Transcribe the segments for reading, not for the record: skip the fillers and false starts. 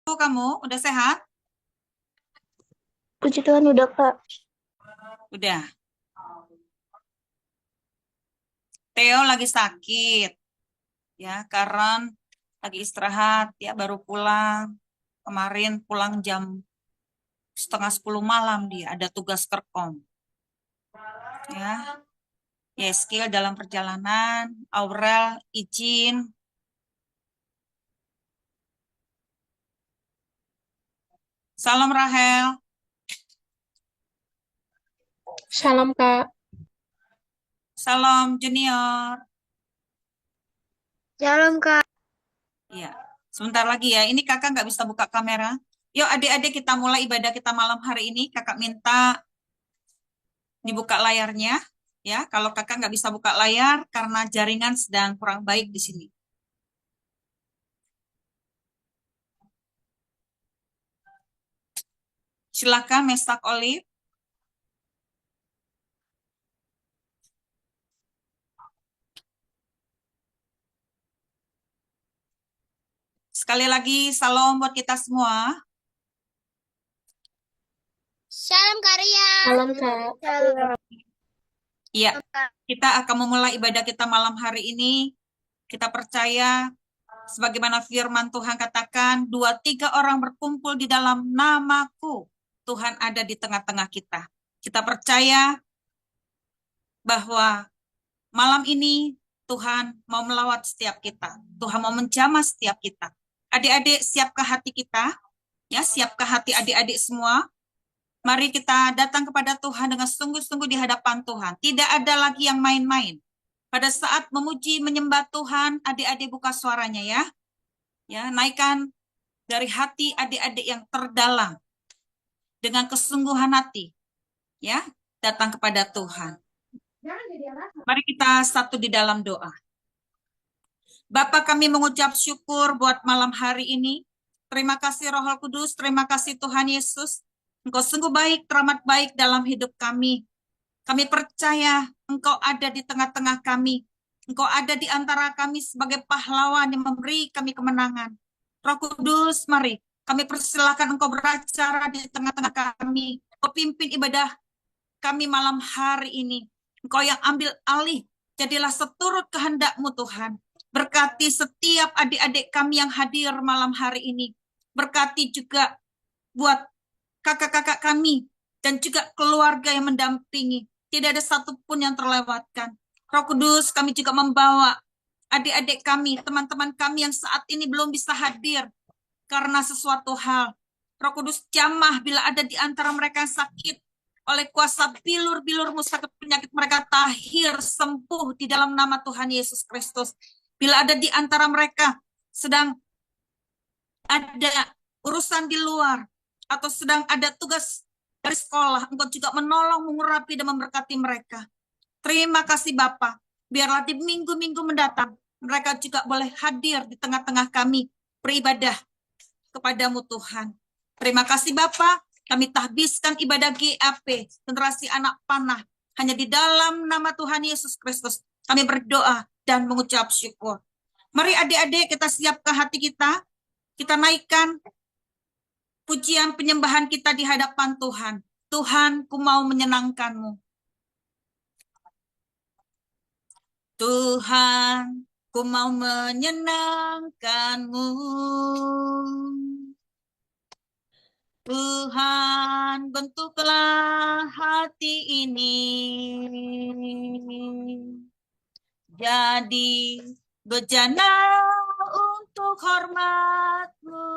Kamu udah sehat? Puji Tuhan udah Kak. Udah. Theo lagi sakit ya, Karen lagi istirahat ya, baru pulang. Kemarin pulang jam setengah 10 malam, dia ada tugas kerkom ya. Skill dalam perjalanan. Aurel izin. Salam Rahel. Salam Kak. Salam Junior. Salam Kak. Ya, sebentar lagi ya. Ini kakak nggak bisa buka kamera. Yuk adik-adik, kita mulai ibadah kita malam hari ini. Kakak minta dibuka layarnya ya. Kalau kakak nggak bisa buka layar karena jaringan sedang kurang baik di sini. Silakan Mesak Olive. Sekali lagi salam buat kita semua. Salam Karya. Salam Kak. Salam. Iya, kita akan memulai ibadah kita malam hari ini. Kita percaya sebagaimana firman Tuhan katakan, 2-3 orang berkumpul di dalam namaku, Tuhan ada di tengah-tengah kita. Kita percaya bahwa malam ini Tuhan mau melawat setiap kita. Tuhan mau menjamah setiap kita. Adik-adik, siapkah hati kita? Ya, siapkah hati adik-adik semua? Mari kita datang kepada Tuhan dengan sungguh-sungguh di hadapan Tuhan. Tidak ada lagi yang main-main. Pada saat memuji menyembah Tuhan, adik-adik buka suaranya ya. Ya, naikkan dari hati adik-adik yang terdalam dengan kesungguhan hati. Ya, datang kepada Tuhan. Mari kita satu di dalam doa. Bapa, kami mengucap syukur buat malam hari ini. Terima kasih Roh Kudus, terima kasih Tuhan Yesus. Engkau sungguh baik, teramat baik dalam hidup kami. Kami percaya Engkau ada di tengah-tengah kami. Engkau ada di antara kami sebagai pahlawan yang memberi kami kemenangan. Roh Kudus, mari kami persilakan Engkau beracara di tengah-tengah kami. Engkau pimpin ibadah kami malam hari ini. Engkau yang ambil alih. Jadilah seturut kehendak-Mu Tuhan. Berkati setiap adik-adik kami yang hadir malam hari ini. Berkati juga buat kakak-kakak kami dan juga keluarga yang mendampingi. Tidak ada satupun yang terlewatkan. Roh Kudus, kami juga membawa adik-adik kami, teman-teman kami yang saat ini belum bisa hadir karena sesuatu hal. Roh Kudus, jamah bila ada di antara mereka yang sakit, oleh kuasa bilur-bilur-Mu sakit penyakit mereka tahir, sembuh di dalam nama Tuhan Yesus Kristus. Bila ada di antara mereka sedang ada urusan di luar, atau sedang ada tugas dari sekolah, Engkau juga menolong, mengurapi, dan memberkati mereka. Terima kasih Bapa. Biarlah di minggu-minggu mendatang, mereka juga boleh hadir di tengah-tengah kami, beribadah kepadamu Tuhan. Terima kasih Bapa. Kami tahbiskan ibadah GAP, generasi anak panah, hanya di dalam nama Tuhan Yesus Kristus. Kami berdoa dan mengucap syukur. Mari adik-adik kita siapkan hati kita. Kita naikkan pujian penyembahan kita di hadapan Tuhan. Tuhan, ku mau menyenangkan-Mu. Tuhan, ku mau menyenangkan-Mu. Tuhan, bentuklah hati ini jadi bejana untuk hormat-Mu.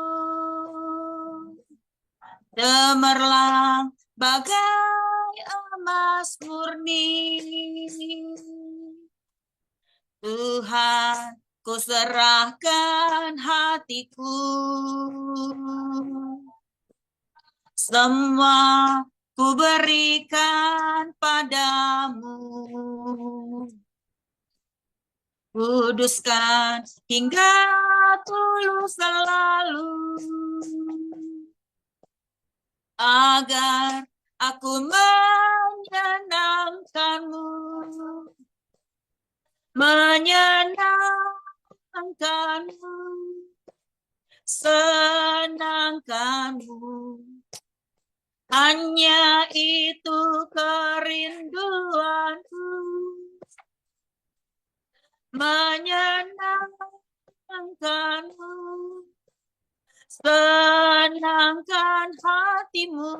Cemerlang bagai emas murni. Tuhan, ku serahkan hatiku. Semua ku berikan padamu. Kuduskan hingga tulus selalu. Agar aku menyenangkan-Mu. Menyenangkan-Mu. Senang menyenangkanmu. Hanya itu kerinduanku, menyenangkanmu, senangkan hatimu.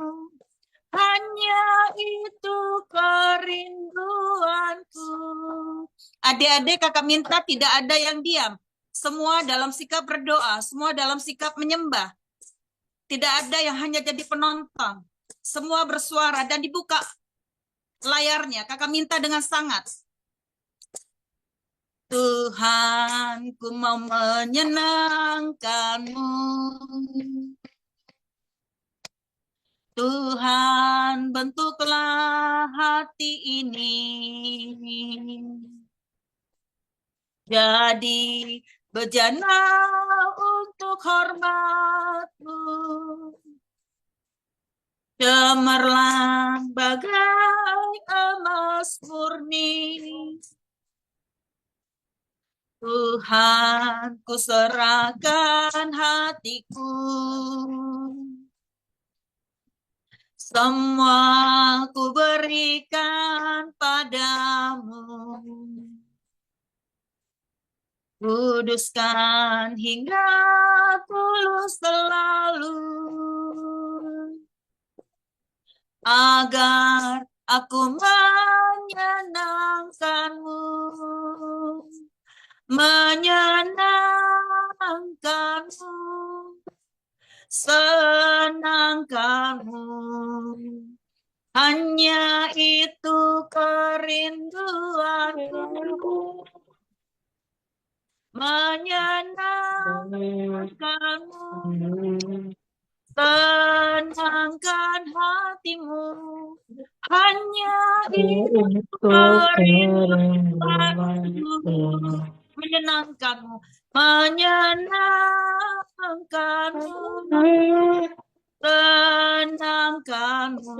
Hanya itu kerinduanku. Adik-adik, kakak minta tidak ada yang diam. Semua dalam sikap berdoa, semua dalam sikap menyembah. Tidak ada yang hanya jadi penonton. Semua bersuara dan dibuka layarnya. Kakak minta dengan sangat. Tuhan, ku mau menyenangkanmu. Tuhan, bentuklah hati ini jadi bejana untuk hormat-Mu. Cemerlang bagai emas murni. Tuhan, ku serahkan hatiku. Semua ku berikan padamu. Kuduskan hingga tulus selalu, agar aku menyenangkanmu, menyenangkanmu, senangkanmu. Hanya itu kerinduanku, menyenangkanmu, senangkan hatimu. Hanya itu kerinduanku, menyenangkanmu, menyenangkanmu, senangkanmu.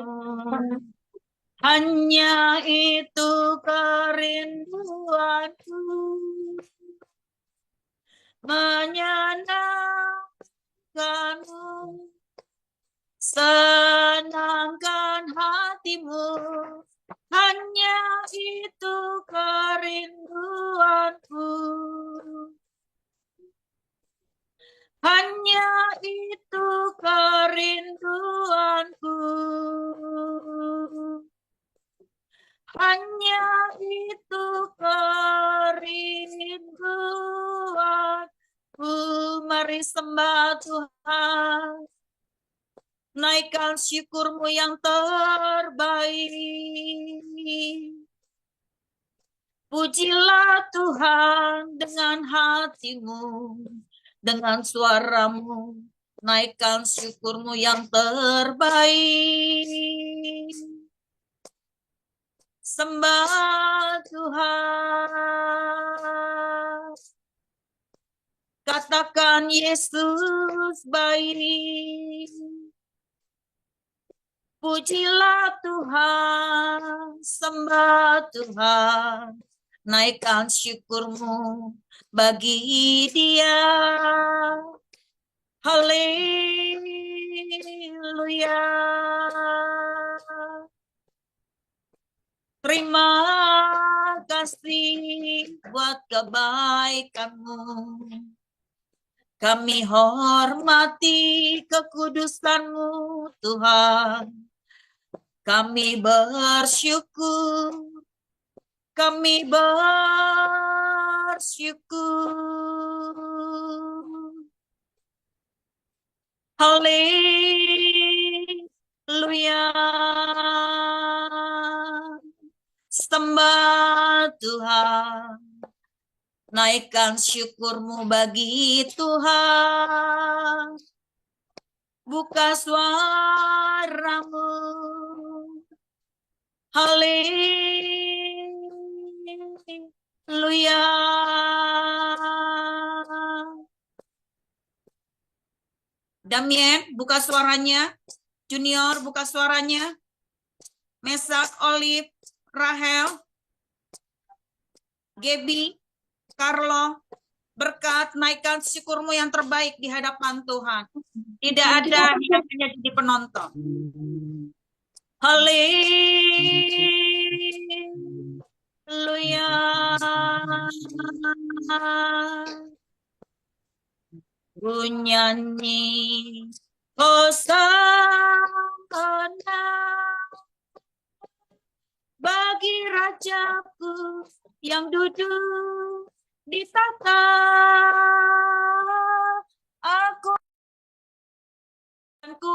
Hanya itu kerinduanku, menyenangkanmu, senangkan hatimu. Hanya itu kerinduanku, hanya itu kerinduanku, hanya itu kerinduanku. Mari sembah Tuhan, naikkan syukurmu yang terbaik. Pujilah Tuhan dengan hatimu, dengan suaramu, naikkan syukurmu yang terbaik. Sembah Tuhan, katakan Yesus baik. Pujilah Tuhan, sembah Tuhan, naikkan syukurmu bagi Dia. Haleluya. Terima kasih buat kebaikan-Mu. Kami hormati kekudusan-Mu, Tuhan. Kami bersyukur, kami bersyukur. Haleluya. Sembah Tuhan, naikkan syukurmu bagi Tuhan. Buka suaramu. Haleluya. Damien, buka suaranya. Junior, buka suaranya. Mesak, Olive, Rahel, Gaby, Carlo, berkat, naikkan syukurmu yang terbaik di hadapan Tuhan. Tidak ada yang hanya jadi penonton. Haleluya. Ku nyanyi Hosana bagi Rajaku yang duduk di tahta. Aku ku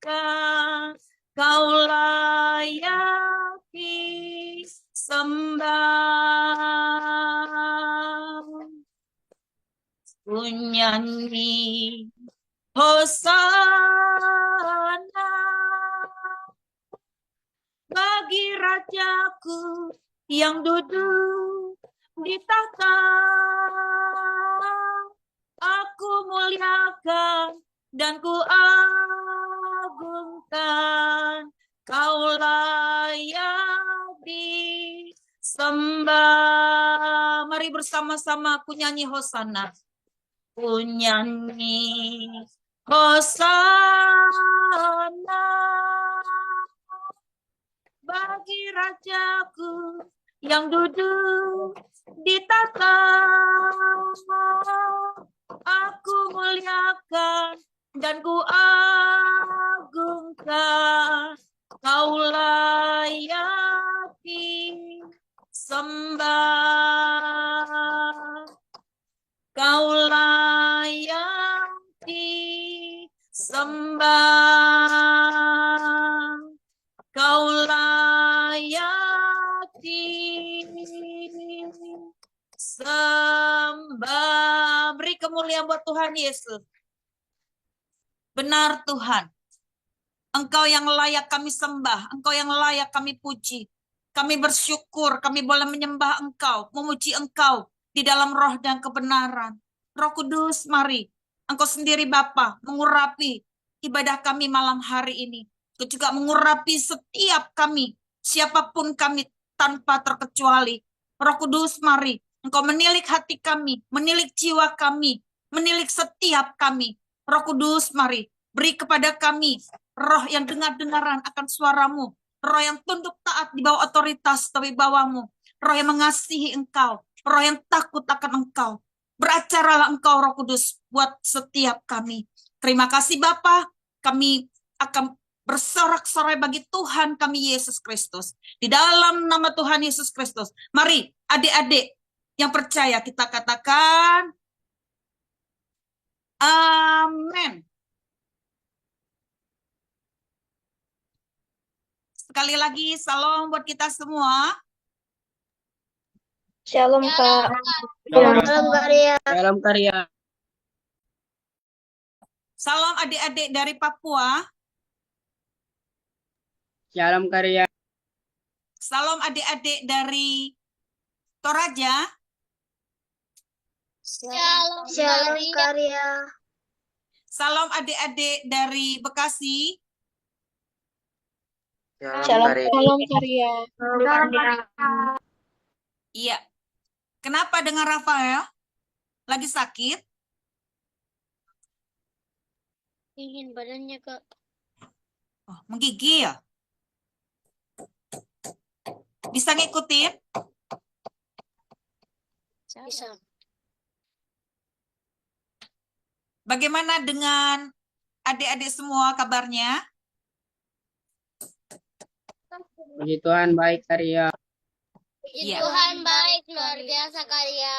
agungkan, kau layak disembah. Ku nyanyi Hosana bagi Rajaku yang duduk di tahta. Aku muliakan dan ku agungkan, kau layak disembah. Mari bersama-sama ku nyanyi Hosana. Ku nyanyi Hosana bagi Rajaku yang duduk di tahta. Aku muliakan dan ku agungkan, kau layak disembah. Kau layak disembah. Kau layak disembah. Beri kemuliaan buat Tuhan Yesus. Benar Tuhan. Engkau yang layak kami sembah. Engkau yang layak kami puji. Kami bersyukur. Kami boleh menyembah Engkau. Memuji Engkau di dalam roh dan kebenaran. Roh Kudus, mari. Engkau sendiri Bapa mengurapi ibadah kami malam hari ini. Engkau juga mengurapi setiap kami. Siapapun kami tanpa terkecuali. Roh Kudus, mari. Engkau menilik hati kami. Menilik jiwa kami. Menilik setiap kami. Roh Kudus, mari. Beri kepada kami roh yang dengar-dengaran akan suaramu. Roh yang tunduk taat di bawah otoritas tapi bawamu. Roh yang mengasihi engkau. Roh yang takut akan engkau. Beracaralah engkau Roh Kudus buat setiap kami. Terima kasih Bapa. Kami akan bersorak-sorai bagi Tuhan kami Yesus Kristus. Di dalam nama Tuhan Yesus Kristus. Mari adik-adik yang percaya kita katakan amin. Sekali lagi, salam buat kita semua. Shalom, Kak. Salam Karya. Salam karya. Salam adik-adik dari Papua. Salam karya. Salam adik-adik dari Toraja. Shalom, Karya. Salam adik-adik dari Bekasi. Shalom, Karya. Iya. Kenapa dengan Rafael? Lagi sakit? Dingin badannya, Kak. Oh, menggigil ya? Bisa ngikutin? Bisa. Bagaimana dengan adik-adik semua kabarnya? Puji Tuhan baik karya. Puji Iya. Tuhan baik, luar biasa, Karya.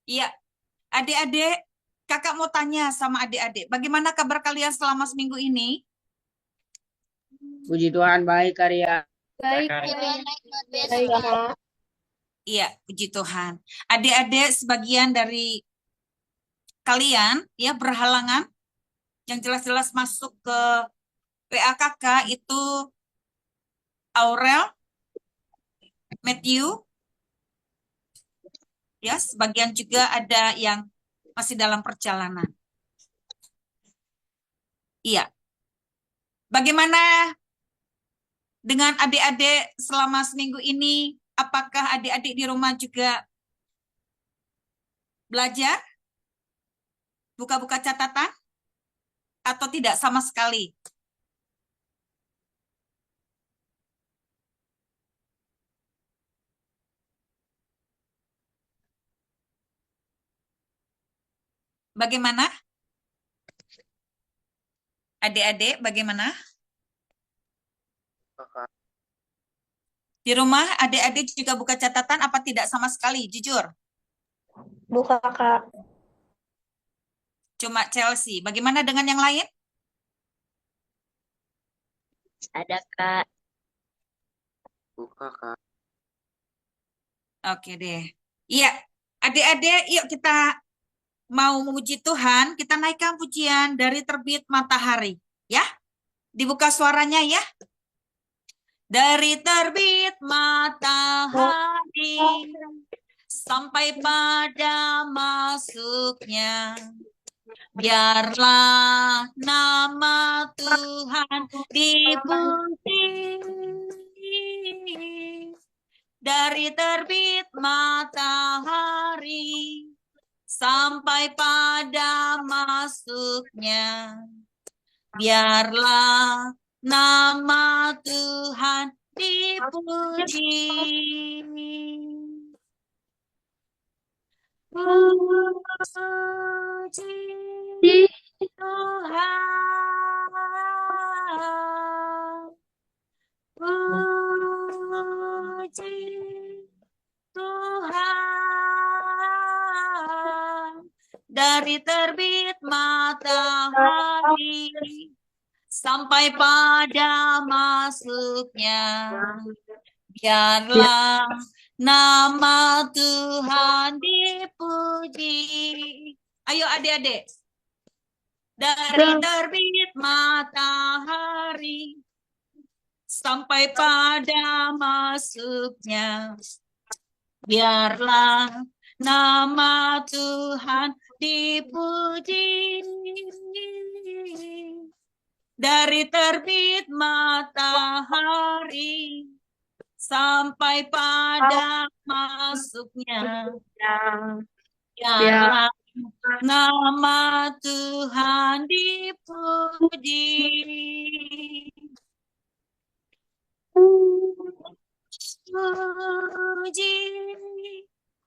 Iya. Adik-adik, kakak mau tanya sama adik-adik. Bagaimana kabar kalian selama seminggu ini? Puji Tuhan, baik Karya. Baik, Tuhan Kak. baik luar biasa Baik, sekali. Kak. Iya, puji Tuhan. Adik-adik sebagian dari kalian ya berhalangan yang jelas-jelas masuk ke WA kakak itu Aurel, Matthew, ya sebagian juga ada yang masih dalam perjalanan. Iya. Bagaimana dengan adik-adik selama seminggu ini? Apakah adik-adik di rumah juga belajar? Buka-buka catatan? Atau tidak sama sekali? Bagaimana? Adik-adik bagaimana? Di rumah adik-adik juga buka catatan apa tidak sama sekali? Jujur. Buka, Kak. Cuma Chelsea. Bagaimana dengan yang lain? Ada, Kak. Buka, Kak. Oke deh. Iya, adik-adik yuk kita mau memuji Tuhan, kita naikkan pujian dari terbit matahari. Ya, dibuka suaranya ya. Dari terbit matahari sampai pada masuknya, biarlah nama Tuhan dipuji. Dari terbit matahari sampai pada masuknya, biarlah nama Tuhan dipuji. Puji Tuhan. Puji Tuhan. Dari terbit matahari sampai pada masuknya, biarlah nama Tuhan dipuji. Ayo adik-adik. Dari terbit matahari sampai pada masuknya, biarlah nama Tuhan dipuji. Dari terbit matahari sampai pada masuknya, biarlah nama Tuhan dipuji. Puji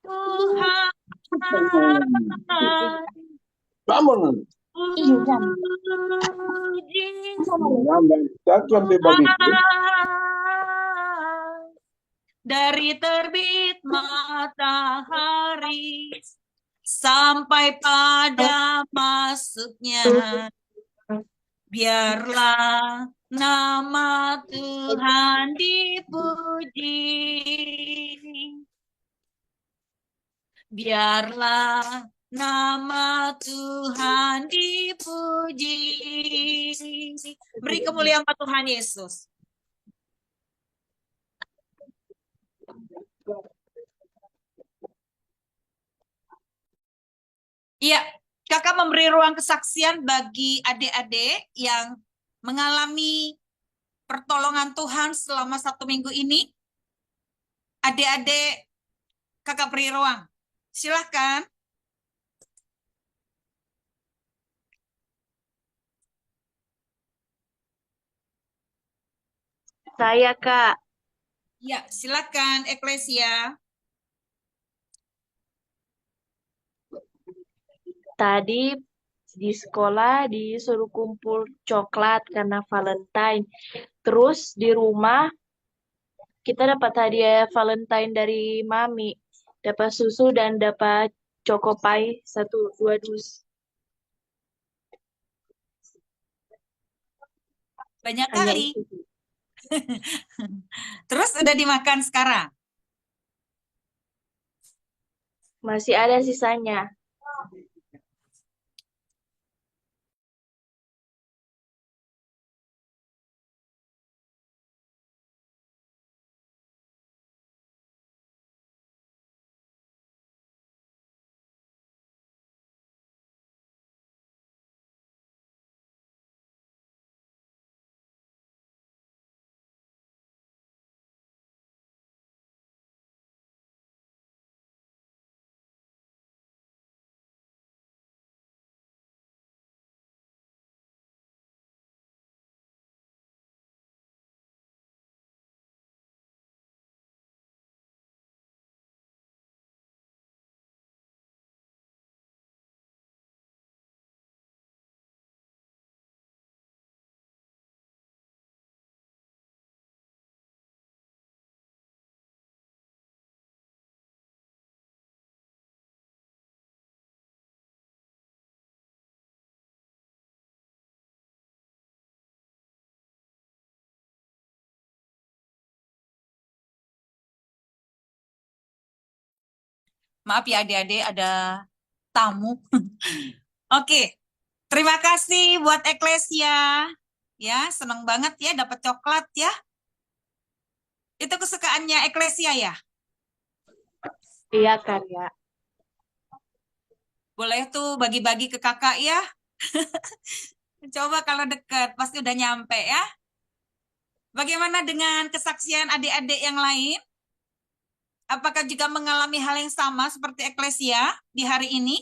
Tuhan. Come on. Puji Takkan berbagi. dari terbit matahari sampai pada masuknya, biarlah nama Tuhan dipuji. Biarlah nama Tuhan dipuji. Beri kemuliaan pada Tuhan Yesus. Iya, kakak memberi ruang kesaksian bagi adik-adik yang mengalami pertolongan Tuhan selama 1 minggu ini. Adik-adik, kakak beri ruang. Silahkan. Saya, Kak. Ya, silakan Eklesia. Tadi di sekolah disuruh kumpul coklat karena Valentine. Terus di rumah kita dapat hadiah Valentine dari Mami. Dapat susu dan dapat Chocopie 2 dus. Banyak Hanya kali. itu. Terus udah dimakan sekarang? Masih ada sisanya. Maaf ya adik-adik, ada tamu. Oke, terima kasih buat Eklesia. Ya, senang banget ya dapat coklat ya. Itu kesukaannya Eklesia ya. Iya kan ya. Boleh tuh bagi-bagi ke kakak ya. Coba kalau deket, pasti udah nyampe ya. Bagaimana dengan kesaksian adik-adik yang lain? Apakah juga mengalami hal yang sama seperti Eklesia di hari ini?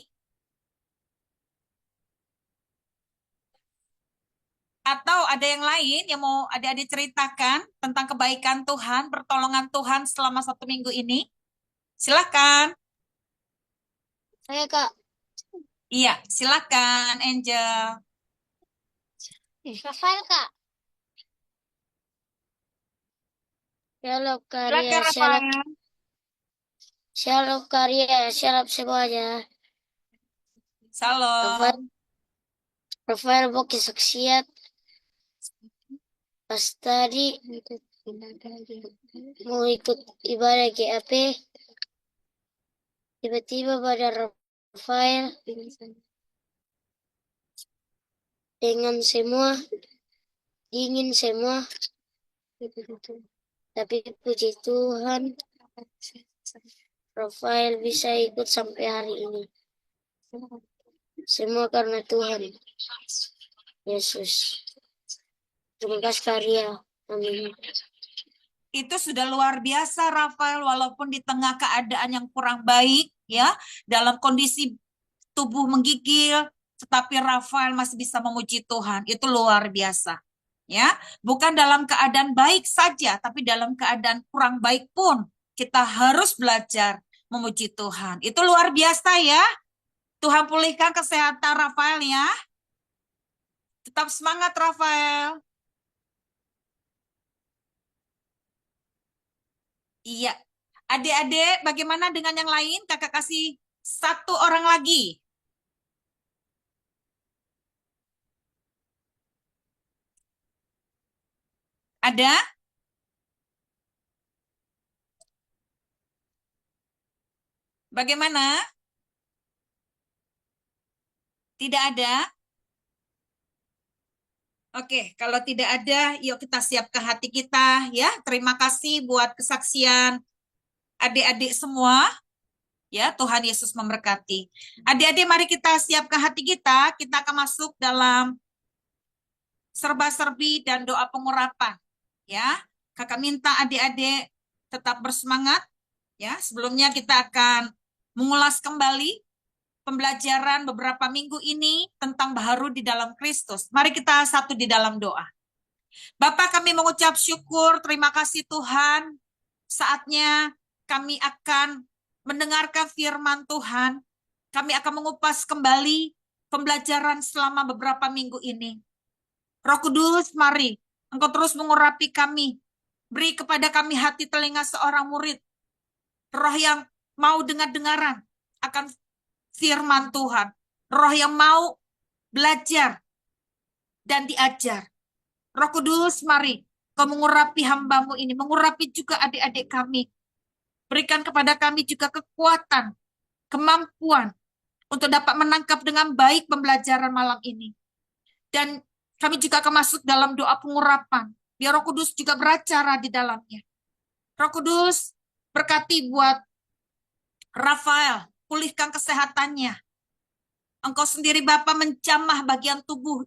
Atau ada yang lain yang mau adik-adik ceritakan tentang kebaikan Tuhan, pertolongan Tuhan selama 1 minggu ini? Silakan. Saya Kak. Iya, silakan Angel. Rafael Kak. Shalom karya, Silakan shalom, Rafael. shalom karya, shalom semuanya. Rafael, Salam. Rafael mau kesaksian pas tadi mau ikut ibadah GAP, tiba-tiba badan Rafael dengan semua dingin semua, tapi puji Tuhan Rafael bisa ikut sampai hari ini. Semua karena Tuhan Yesus. Terima kasih karya. Amin. Itu sudah luar biasa Rafael, walaupun di tengah keadaan yang kurang baik ya, dalam kondisi tubuh menggigil, tetapi Rafael masih bisa memuji Tuhan. Itu luar biasa. Ya, bukan dalam keadaan baik saja, tapi dalam keadaan kurang baik pun kita harus belajar memuji Tuhan. Itu luar biasa ya. Tuhan pulihkan kesehatan Rafael ya. Tetap semangat Rafael. Iya. Adik-adik, bagaimana dengan yang lain? Kakak kasih 1 orang lagi. Ada? Bagaimana? Tidak ada? Oke, kalau tidak ada, yuk kita siapkan hati kita ya. Terima kasih buat kesaksian adik-adik semua. Ya, Tuhan Yesus memberkati. Adik-adik, mari kita siapkan hati kita. Kita akan masuk dalam serba-serbi dan doa pengurapan. Ya, kakak minta adik-adik tetap bersemangat. Ya, sebelumnya kita akan mengulas kembali pembelajaran beberapa minggu ini tentang baharu di dalam Kristus. Mari kita satu di dalam doa. Bapak, kami mengucap syukur, terima kasih Tuhan. Saatnya kami akan mendengarkan firman Tuhan. Kami akan mengupas kembali pembelajaran selama beberapa minggu ini. Roh Kudus, mari Engkau terus mengurapi kami. Beri kepada kami hati telinga seorang murid. Roh yang mau dengar-dengaran akan firman Tuhan. Roh yang mau belajar dan diajar. Roh Kudus, mari Kau mengurapi hamba-Mu ini, mengurapi juga adik-adik kami. Berikan kepada kami juga kekuatan, kemampuan untuk dapat menangkap dengan baik pembelajaran malam ini. Dan kami juga akan masuk dalam doa pengurapan. Biar Roh Kudus juga beracara di dalamnya. Roh Kudus berkati buat Rafael, pulihkan kesehatannya. Engkau sendiri Bapa menjamah bagian tubuh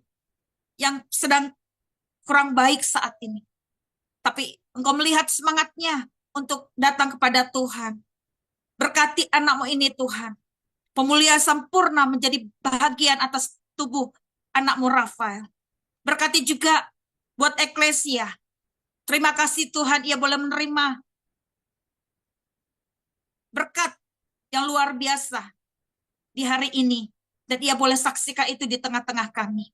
yang sedang kurang baik saat ini. Tapi Engkau melihat semangatnya untuk datang kepada Tuhan. Berkati anak-Mu ini Tuhan. Pemulihan sempurna menjadi bahagian atas tubuh anak-Mu Rafael. Berkati juga buat eklesia. Terima kasih Tuhan, ia boleh menerima berkat yang luar biasa di hari ini. Dan ia boleh saksikan itu di tengah-tengah kami.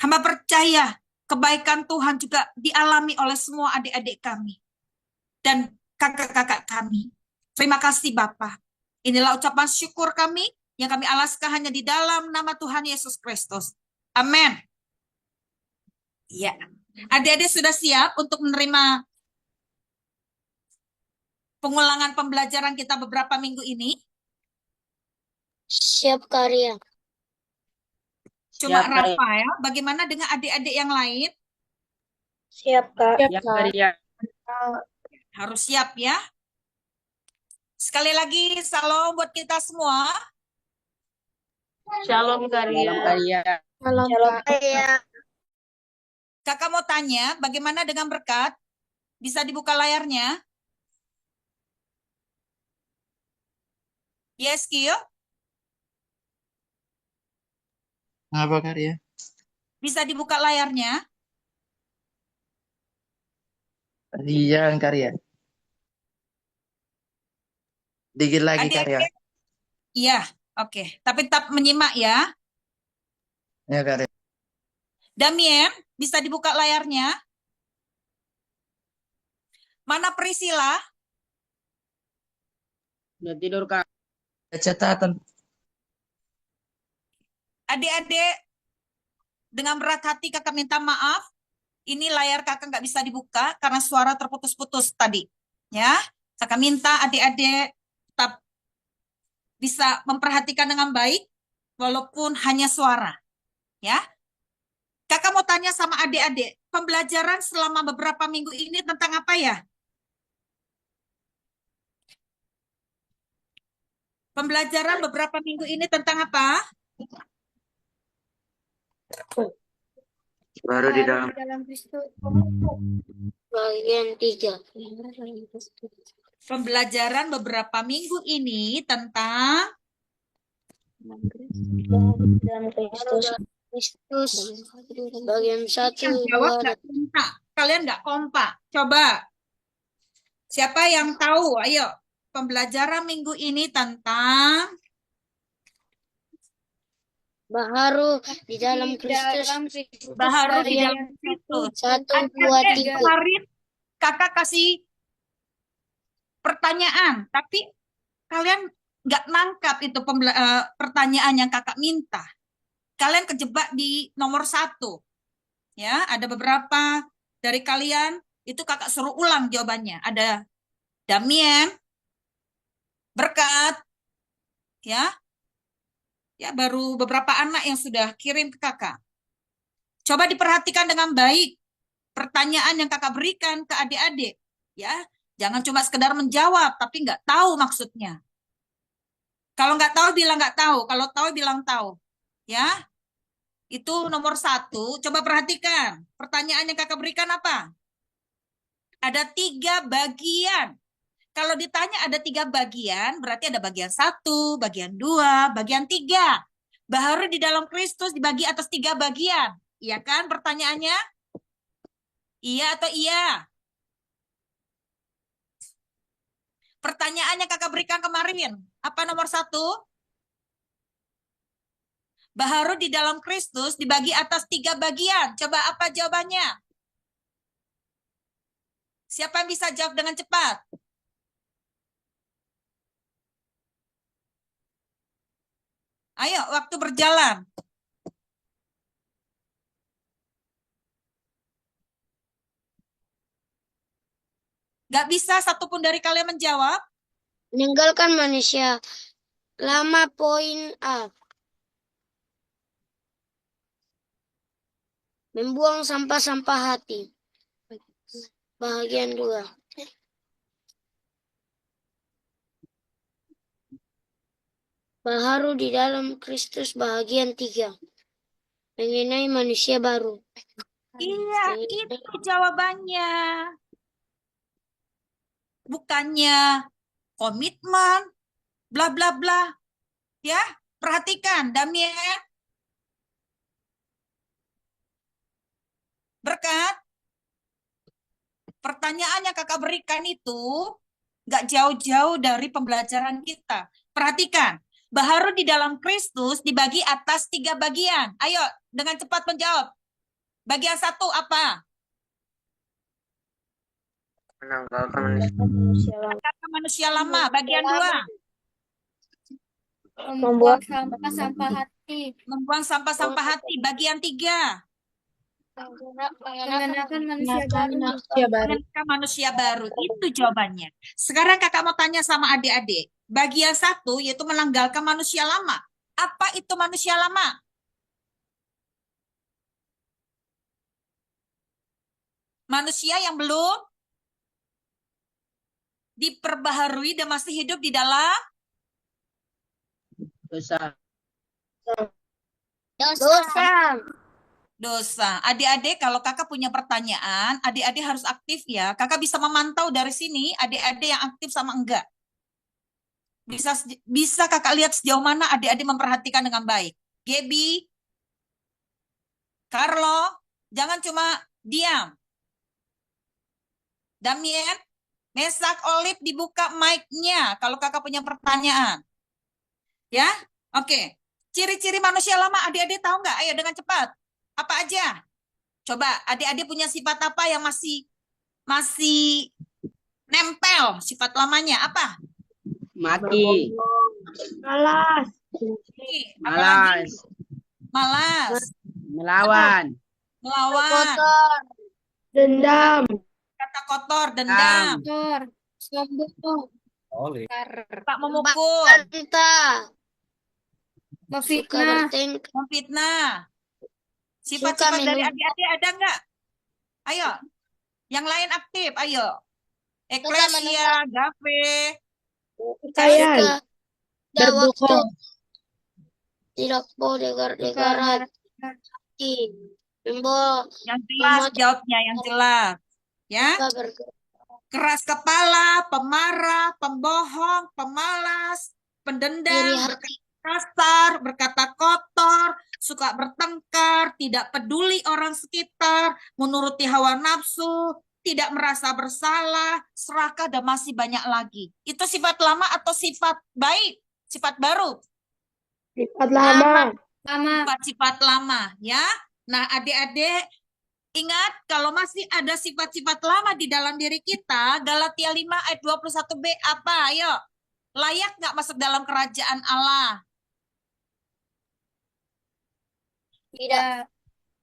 Hamba percaya kebaikan Tuhan juga dialami oleh semua adik-adik kami. Dan kakak-kakak kami. Terima kasih Bapa. Inilah ucapan syukur kami yang kami alaskan hanya di dalam nama Tuhan Yesus Kristus. Amin. Ya. Adik-adik sudah siap untuk menerima pengulangan pembelajaran kita beberapa minggu ini? Siap karya. Coba Siap, Kak. Rafael, bagaimana dengan adik-adik yang lain? Siap Kak. Siap, Karya. Harus siap ya. Sekali lagi, salam buat kita semua. Shalom Karya. Salam Karya. Shalom karya. Kakak mau tanya, bagaimana dengan berkat? Bisa dibuka layarnya? Yes, Kio? Apa Karya? Bisa dibuka layarnya? Iya Karya. Dikit lagi Karya. Adik-adik? Iya, oke. Tapi tetap menyimak ya. Ya Karya. Damien, bisa dibuka layarnya? Mana Priscilla? Udah tidur, Kak. Catatan. Adik-adik, dengan berat hati kakak minta maaf. Ini layar kakak nggak bisa dibuka karena suara terputus-putus tadi. Ya, kakak minta adik-adik tetap bisa memperhatikan dengan baik, walaupun hanya suara. Ya, kakak mau tanya sama adik-adik, pembelajaran selama beberapa minggu ini tentang apa ya? Pembelajaran beberapa minggu ini tentang apa? Baru di dalam. Bagian 3. Pembelajaran beberapa minggu ini tentang Dalam Kristus. Bagian 1, yang jawab 2, nggak kompak. Kalian nggak kompak. Coba. Siapa yang tahu? Ayo. Pembelajaran minggu ini tentang baharu di dalam Kristus. baharu di dalam Kristus. 1, 2, Adik-adik, 3. kemarin kakak kasih pertanyaan, tapi kalian nggak nangkap itu pertanyaan yang kakak minta. Kalian kejebak di nomor 1. Ya, ada beberapa dari kalian itu kakak suruh ulang jawabannya. Ada Damien, Berkat, ya, baru beberapa anak yang sudah kirim ke kakak. Coba diperhatikan dengan baik pertanyaan yang kakak berikan ke adik-adik, ya. Jangan cuma sekedar menjawab, tapi nggak tahu maksudnya. Kalau nggak tahu, bilang nggak tahu. Kalau tahu, bilang tahu. Ya, itu nomor 1. Coba perhatikan. Pertanyaan yang kakak berikan apa? Ada 3 bagian. Kalau ditanya ada 3 bagian, berarti ada bagian 1, bagian 2, bagian 3. Baharu di dalam Kristus dibagi atas 3 bagian. Iya kan pertanyaannya? Iya atau iya? Pertanyaan yang kakak berikan kemarin, apa nomor 1? Baharu di dalam Kristus dibagi atas 3 bagian. Coba apa jawabannya? Siapa yang bisa jawab dengan cepat? Ayo, waktu berjalan. Gak bisa satupun dari kalian menjawab? Meninggalkan manusia lama poin A. Membuang sampah-sampah hati. Bagian 2. Baharu di dalam Kristus bagian 3. Mengenai manusia baru. Iya, itu jawabannya. Bukannya komitmen, bla bla bla. Ya, perhatikan, Damien. Berkat. Pertanyaan yang kakak berikan itu nggak jauh-jauh dari pembelajaran kita. Perhatikan, baharu di dalam Kristus dibagi atas 3 bagian. Ayo, dengan cepat menjawab. Bagian 1 apa? Menanggalkan manusia. Kata manusia lama. Bagian 2. Membuang sampah-sampah hati. Membuang sampah-sampah hati. Bagian 3. Mengenakan manusia baru. Mengenakan manusia baru. Itu jawabannya. Sekarang kakak mau tanya sama adik-adik. Bagian 1 yaitu menanggalkan manusia lama. Apa itu manusia lama? Manusia yang belum diperbaharui dan masih hidup di dalam Dosa. dosa. Adik-adik, kalau kakak punya pertanyaan, adik-adik harus aktif ya. Kakak bisa memantau dari sini, adik-adik yang aktif sama enggak. Bisa kakak lihat sejauh mana adik-adik memperhatikan dengan baik. Gaby, Carlo, jangan cuma diam. Damien, Mesak, Olip, dibuka mic-nya kalau kakak punya pertanyaan. Ya, oke. Ciri-ciri manusia lama adik-adik tahu nggak? Ayo dengan cepat. Apa aja? Coba adik-adik punya sifat apa yang masih nempel sifat lamanya? Apa? Mati. Malas. Apalagi? Malas. Malas. Melawan. Melawan. Dendam. Kata kotor, dendam. Sombong. Tak memukul. Kita. Memfitnah. Bertengkar. Memfitnah. Sifat-sifat dari adik-adik ada nggak? Ayo. Yang lain aktif, ayo. Eklesia, Gape. Percaya. Tidak waktu. Tidak boleh dengar hati. Membawa Yang jelas jawabnya, yang jelas. Ya. Keras kepala, pemarah, pembohong, pemalas, pendendam, berkata kasar, berkata kotor, suka bertengkar, tidak peduli orang sekitar, menuruti hawa nafsu, tidak merasa bersalah, serakah, dan masih banyak lagi. Itu sifat lama atau sifat baik? Sifat baru? Sifat lama. Sifat-sifat lama, ya. Nah, adik-adik, ingat, kalau masih ada sifat-sifat lama di dalam diri kita, Galatia 5 ayat 21b apa? Ayo, layak nggak masuk dalam kerajaan Allah?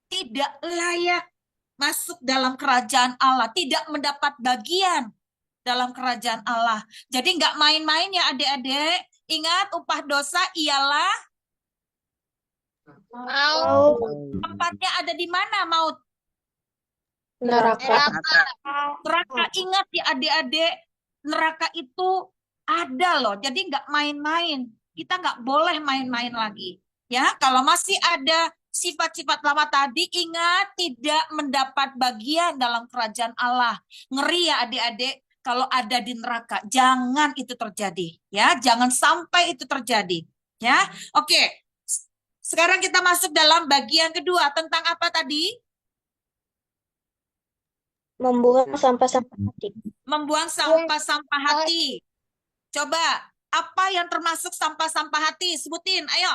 Tidak layak masuk dalam kerajaan Allah, tidak mendapat bagian dalam kerajaan Allah. Jadi nggak main-main ya adik-adik. Ingat, upah dosa ialah maut. Tempatnya ada di mana maut? Neraka. Neraka, ingat ya adik-adik, neraka itu ada loh. Jadi nggak main-main. Kita nggak boleh main-main lagi. Ya, kalau masih ada sifat-sifat lama tadi, ingat tidak mendapat bagian dalam kerajaan Allah. Ngeri ya adik-adik kalau ada di neraka. Jangan itu terjadi. Ya, jangan sampai itu terjadi. Ya, oke. Sekarang kita masuk dalam bagian kedua. Tentang apa tadi? Membuang sampah-sampah hati. Membuang sampah-sampah hati. Coba, apa yang termasuk sampah-sampah hati? Sebutin, ayo.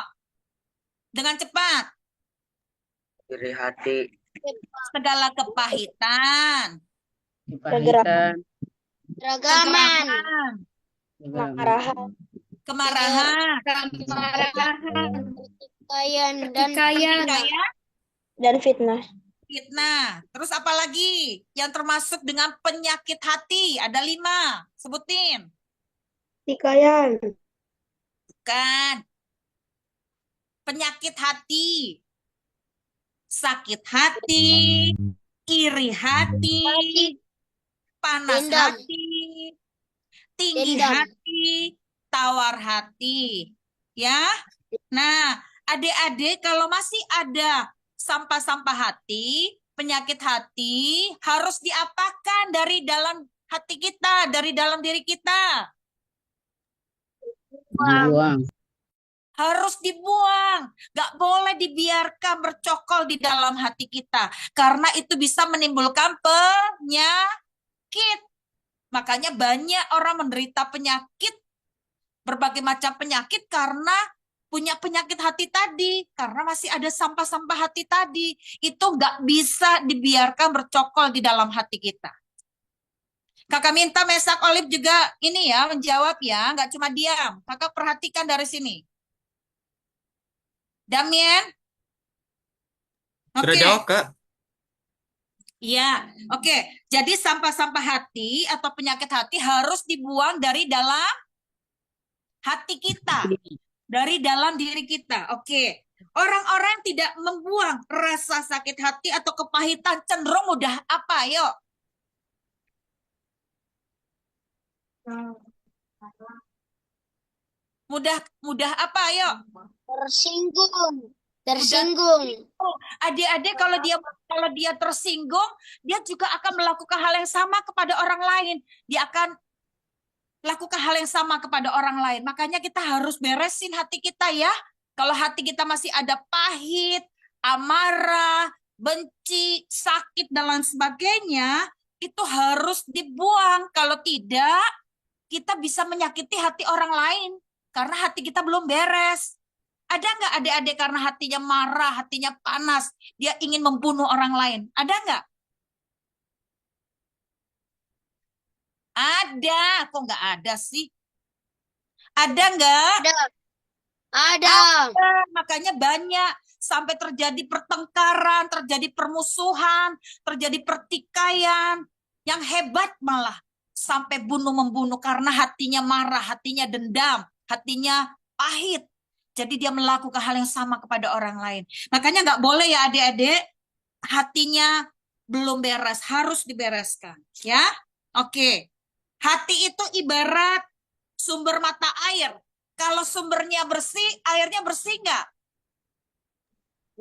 Dengan cepat. Iri hati. Segala kepahitan. Kepahitan. Keragaman. Kemarahan. Kemarahan. Pertikaian dan Pertikaian. Dan fitnah. Nah, terus apa lagi yang termasuk dengan penyakit hati? Ada 5. Sebutin. Pertikaian. Bukan. Penyakit hati. Sakit hati, iri hati, panas Dendam. hati, tinggi Dendam. hati, tawar hati. Ya. Nah, adik-adik kalau masih ada sampah-sampah hati, penyakit hati harus diapakan dari dalam hati kita, dari dalam diri kita. Buang. Harus dibuang. Gak boleh dibiarkan bercokol di dalam hati kita. Karena itu bisa menimbulkan penyakit. Makanya banyak orang menderita penyakit, berbagai macam penyakit karena punya penyakit hati tadi. Karena masih ada sampah-sampah hati tadi. Itu gak bisa dibiarkan bercokol di dalam hati kita. Kakak minta Mesak Olive juga ini ya, menjawab ya. Gak cuma diam. Kakak perhatikan dari sini. Damien? Sudah Oke. jawab, Kak. Iya, oke. Jadi sampah-sampah hati atau penyakit hati harus dibuang dari dalam hati kita, dari dalam diri kita. Oke. Orang-orang yang tidak membuang rasa sakit hati atau kepahitan cenderung mudah apa? Yuk. Mudah apa? Yuk. Tersinggung. Tersinggung. Adik-adik kalau dia tersinggung, dia juga akan melakukan hal yang sama kepada orang lain. Dia akan lakukan hal yang sama kepada orang lain. Makanya kita harus beresin hati kita ya. Kalau hati kita masih ada pahit, amarah, benci, sakit, dan lain sebagainya, itu harus dibuang. Kalau tidak, kita bisa menyakiti hati orang lain. Karena hati kita belum beres. Ada nggak adik-adik karena hatinya marah, hatinya panas, dia ingin membunuh orang lain? Ada nggak? Ada, kok nggak ada sih? Ada nggak? Ada. Makanya banyak sampai terjadi pertengkaran, terjadi permusuhan, terjadi pertikaian. Yang hebat malah sampai bunuh-membunuh karena hatinya marah, hatinya dendam, hatinya pahit. Jadi dia melakukan hal yang sama kepada orang lain. Makanya nggak boleh ya adik-adik, hatinya belum beres, harus dibereskan. Ya, oke. Hati itu ibarat sumber mata air. Kalau sumbernya bersih, airnya bersih nggak?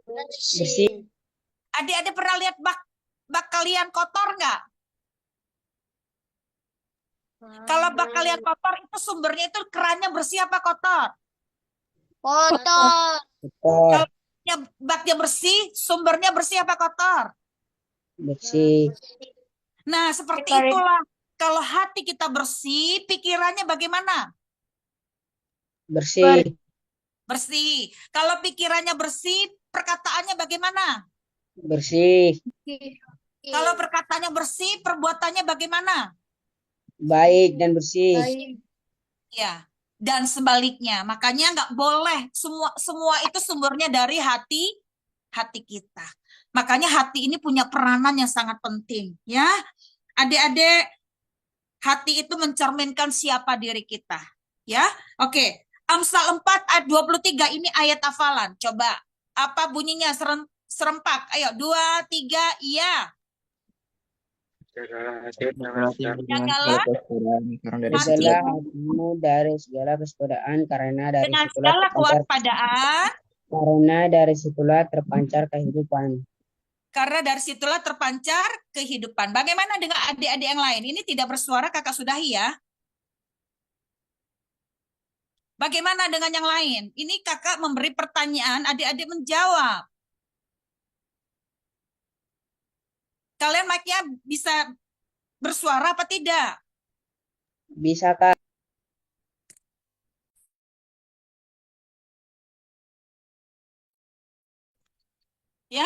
Bersih. Adik-adik pernah lihat bak kalian kotor nggak? Kalau bak kalian kotor, itu sumbernya itu kerannya bersih apa kotor? Kotor. Kotor. Baknya bersih, sumbernya bersih apa kotor? Bersih. Nah, seperti itulah. Kalau hati kita bersih, pikirannya bagaimana? Bersih. Bersih. Kalau pikirannya bersih, perkataannya bagaimana? Bersih. Kalau perkataannya bersih, perbuatannya bagaimana? Baik dan bersih. Ya, dan sebaliknya. Makanya nggak boleh semua itu sumbernya dari hati kita. Makanya hati ini punya peranan yang sangat penting, ya. Adik-adik, hati itu mencerminkan siapa diri kita, ya. Oke. Amsal 4 ayat 23 ini ayat hafalan. Coba apa bunyinya serempak? Ayo 2, 3, iya. Jagalah Jagalah hatimu dari segala kesekodaan karena dari dengan situlah segala terpancar kewaspadaan. karena dari situlah terpancar kehidupan. Karena dari situlah terpancar kehidupan. Bagaimana dengan adik-adik yang lain? Ini tidak bersuara, kakak sudahi ya. Bagaimana dengan yang lain? Ini kakak memberi pertanyaan, adik-adik menjawab. Kalian mic-nya bisa bersuara apa tidak? Bisa, Kak? Ya?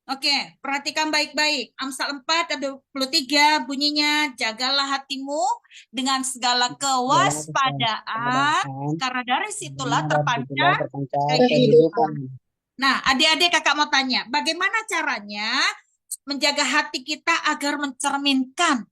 Oke, perhatikan baik-baik. Amsal 4 ayat 23 bunyinya, jagalah hatimu dengan segala kewaspadaan, karena dari situlah terpancar kehidupan. Nah, adik-adik kakak mau tanya, bagaimana caranya menjaga hati kita agar mencerminkan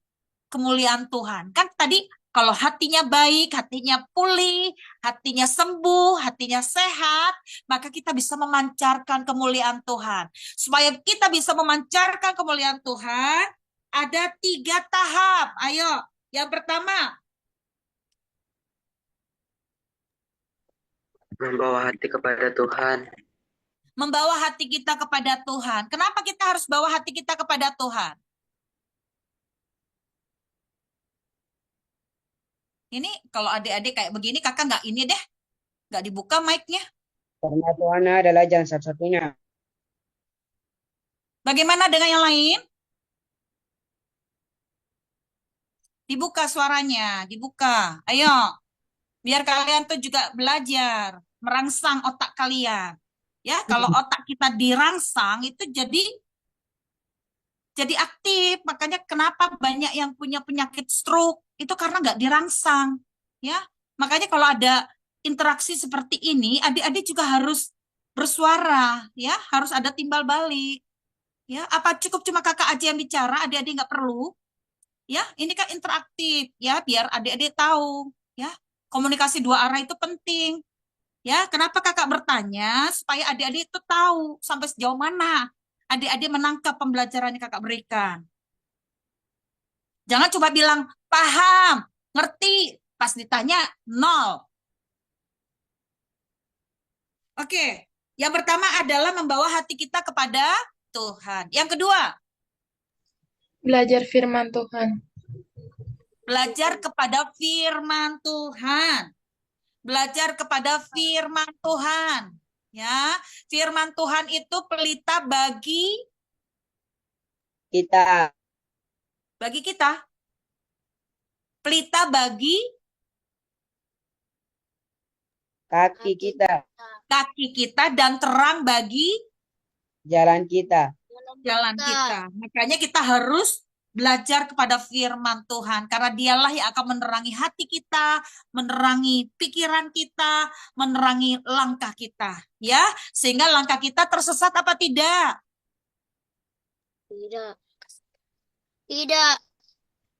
kemuliaan Tuhan? Kan tadi kalau hatinya baik, hatinya pulih, hatinya sembuh, hatinya sehat, maka kita bisa memancarkan kemuliaan Tuhan. Supaya kita bisa memancarkan kemuliaan Tuhan, ada 3 tahap. Ayo, yang pertama, Membawa hati kepada Tuhan. membawa hati kita kepada Tuhan. Kenapa kita harus bawa hati kita kepada Tuhan? Ini kalau adik-adik kayak begini, kakak nggak ini deh, nggak dibuka mic-nya. Karena Tuhan adalah jalan satu-satunya. Bagaimana dengan yang lain? Dibuka suaranya, dibuka. Ayo, biar kalian tuh juga belajar, merangsang otak kalian. Ya, kalau otak kita dirangsang itu jadi aktif. Makanya kenapa banyak yang punya penyakit stroke itu karena nggak dirangsang. Ya, makanya kalau ada interaksi seperti ini, adik-adik juga harus bersuara. Ya, harus ada timbal balik. Ya, apa cukup cuma kakak aja yang bicara, adik-adik nggak perlu? Ya, ini kan interaktif ya, biar adik-adik tahu. Ya, komunikasi 2 arah itu penting. Ya, kenapa kakak bertanya? Supaya adik-adik itu tahu sampai sejauh mana adik-adik menangkap pembelajaran yang kakak berikan. Jangan cuma bilang paham, ngerti, pas ditanya 0. Oke, yang pertama adalah membawa hati kita kepada Tuhan. Yang kedua, Belajar firman Tuhan. belajar kepada firman Tuhan. Belajar kepada firman Tuhan. Ya, firman Tuhan itu pelita bagi Kita, kita. Pelita bagi kaki kita, kaki kita dan terang bagi jalan kita. jalan kita. Makanya kita harus belajar kepada firman Tuhan karena dialah yang akan menerangi hati kita, menerangi pikiran kita, menerangi langkah kita, ya. Sehingga langkah kita tersesat apa tidak? Tidak. Tidak.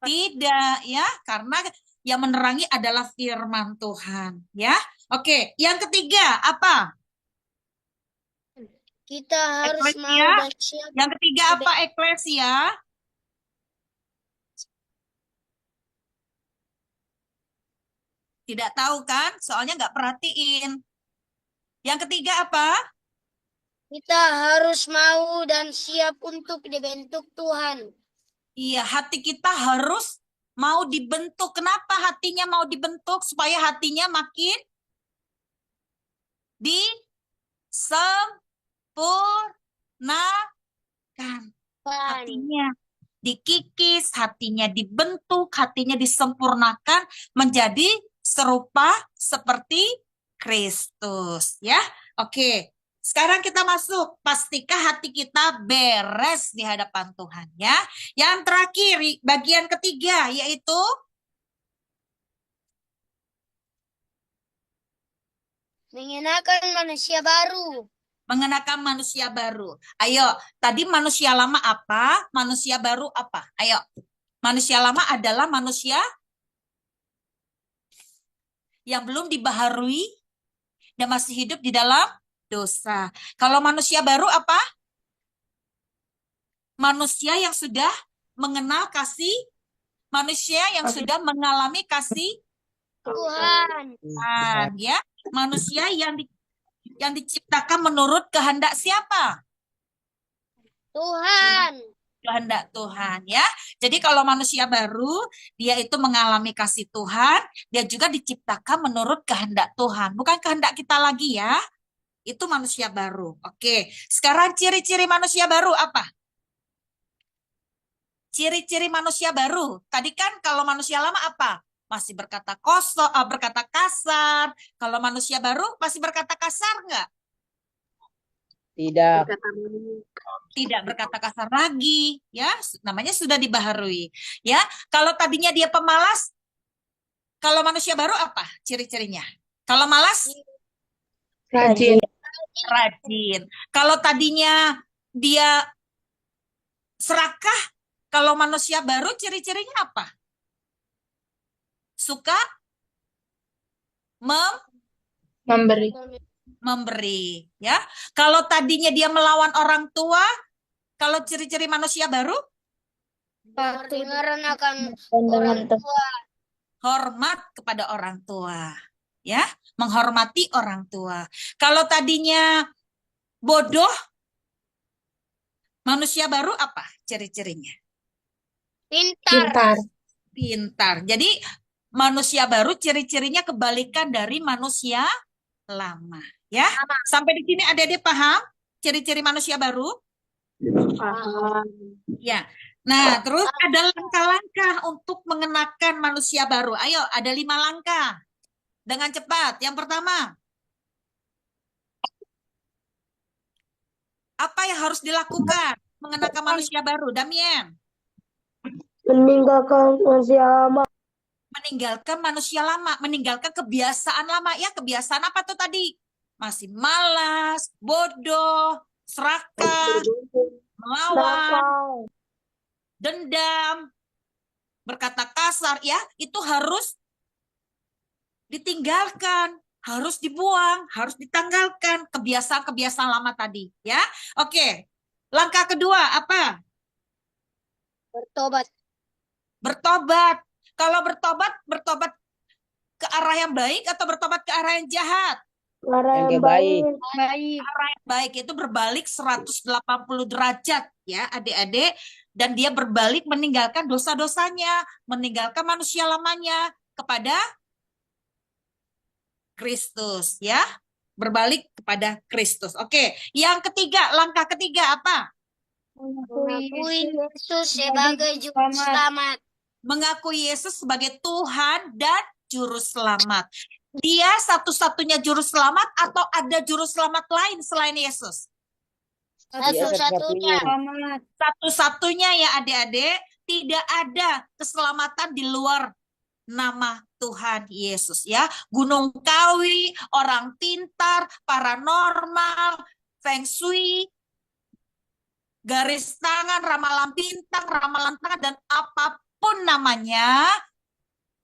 Tidak, ya, karena yang menerangi adalah firman Tuhan, ya. Oke, yang ketiga apa? Kita harus mau Eklesia. dan siap. Yang ketiga apa, eklesia? Tidak tahu kan? Soalnya nggak perhatiin. Yang ketiga apa? Kita harus mau dan siap untuk dibentuk Tuhan. Iya, hati kita harus mau dibentuk. Kenapa hatinya mau dibentuk? Supaya hatinya makin disempurnakan. Hatinya dikikis, hatinya dibentuk, hatinya disempurnakan menjadi serupa seperti Kristus. Ya, oke. Sekarang kita masuk, pastikan hati kita beres di hadapan Tuhan, ya. Yang terakhir, bagian ketiga, yaitu mengenakan manusia baru. mengenakan manusia baru. Ayo, tadi manusia lama apa? Manusia baru apa? Ayo, manusia lama adalah manusia yang belum dibaharui dan masih hidup di dalam dosa. Kalau manusia baru apa? Manusia yang sudah mengenal kasih, manusia yang sudah mengalami kasih Tuhan. Tuhan, ya. Manusia yang diciptakan menurut kehendak siapa? Tuhan. Kehendak Tuhan, ya. Jadi kalau manusia baru, dia itu mengalami kasih Tuhan, dia juga diciptakan menurut kehendak Tuhan, bukan kehendak kita lagi, ya. Itu manusia baru. Oke, sekarang ciri-ciri manusia baru apa? Ciri-ciri manusia baru. Tadi kan kalau manusia lama apa? Masih berkata berkata kasar. Kalau manusia baru masih berkata kasar nggak? Tidak, Tidak berkata kasar lagi, ya. Namanya sudah dibaharui, ya. Kalau tadinya dia pemalas, kalau manusia baru apa ciri-cirinya? Kalau malas, Rajin. Rajin. Kalau tadinya dia serakah, kalau manusia baru ciri-cirinya apa? Suka Memberi. memberi, ya. Kalau tadinya dia melawan orang tua, kalau ciri-ciri manusia baru, Pendengaran akan Pendengar orang tua. hormat kepada orang tua, ya, menghormati orang tua. Kalau tadinya bodoh, manusia baru apa ciri-cirinya? Pintar. Pintar. Jadi manusia baru ciri-cirinya kebalikan dari manusia lama, ya. Sampai di sini adik-adik paham ciri-ciri manusia baru? Paham. Ya. Nah, terus ada langkah-langkah untuk mengenakan manusia baru. Ayo, ada 5 langkah. Dengan cepat. Yang pertama, apa yang harus dilakukan mengenakan manusia baru? Damien. Meninggalkan manusia lama. Meninggalkan manusia lama, meninggalkan kebiasaan lama. Ya, kebiasaan apa tuh tadi? Masih malas, bodoh, serakah, melawan, dendam, berkata kasar, ya, itu harus ditinggalkan, harus dibuang, harus ditanggalkan kebiasaan-kebiasaan lama tadi, ya. Oke. Langkah kedua apa? Bertobat. Bertobat. Kalau bertobat ke arah yang baik atau bertobat ke arah yang jahat? Yang baik. Arah yang baik itu berbalik 180 derajat, ya, adik-adik. Dan dia berbalik meninggalkan dosa-dosanya, meninggalkan manusia lamanya kepada Kristus, ya. Berbalik kepada Kristus. Oke, yang ketiga, langkah ketiga apa? Mengakui Yesus sebagai juru selamat. Mengakui Yesus sebagai Tuhan dan Juru Selamat. Dia satu-satunya Juru Selamat atau ada Juru Selamat lain selain Yesus? Satu-satunya. Satu-satunya, ya adik-adik. Tidak ada keselamatan di luar nama Tuhan Yesus, ya. Gunung Kawi, orang pintar, paranormal, feng shui, garis tangan, ramalan bintang, ramalan tangan, dan apapun namanya,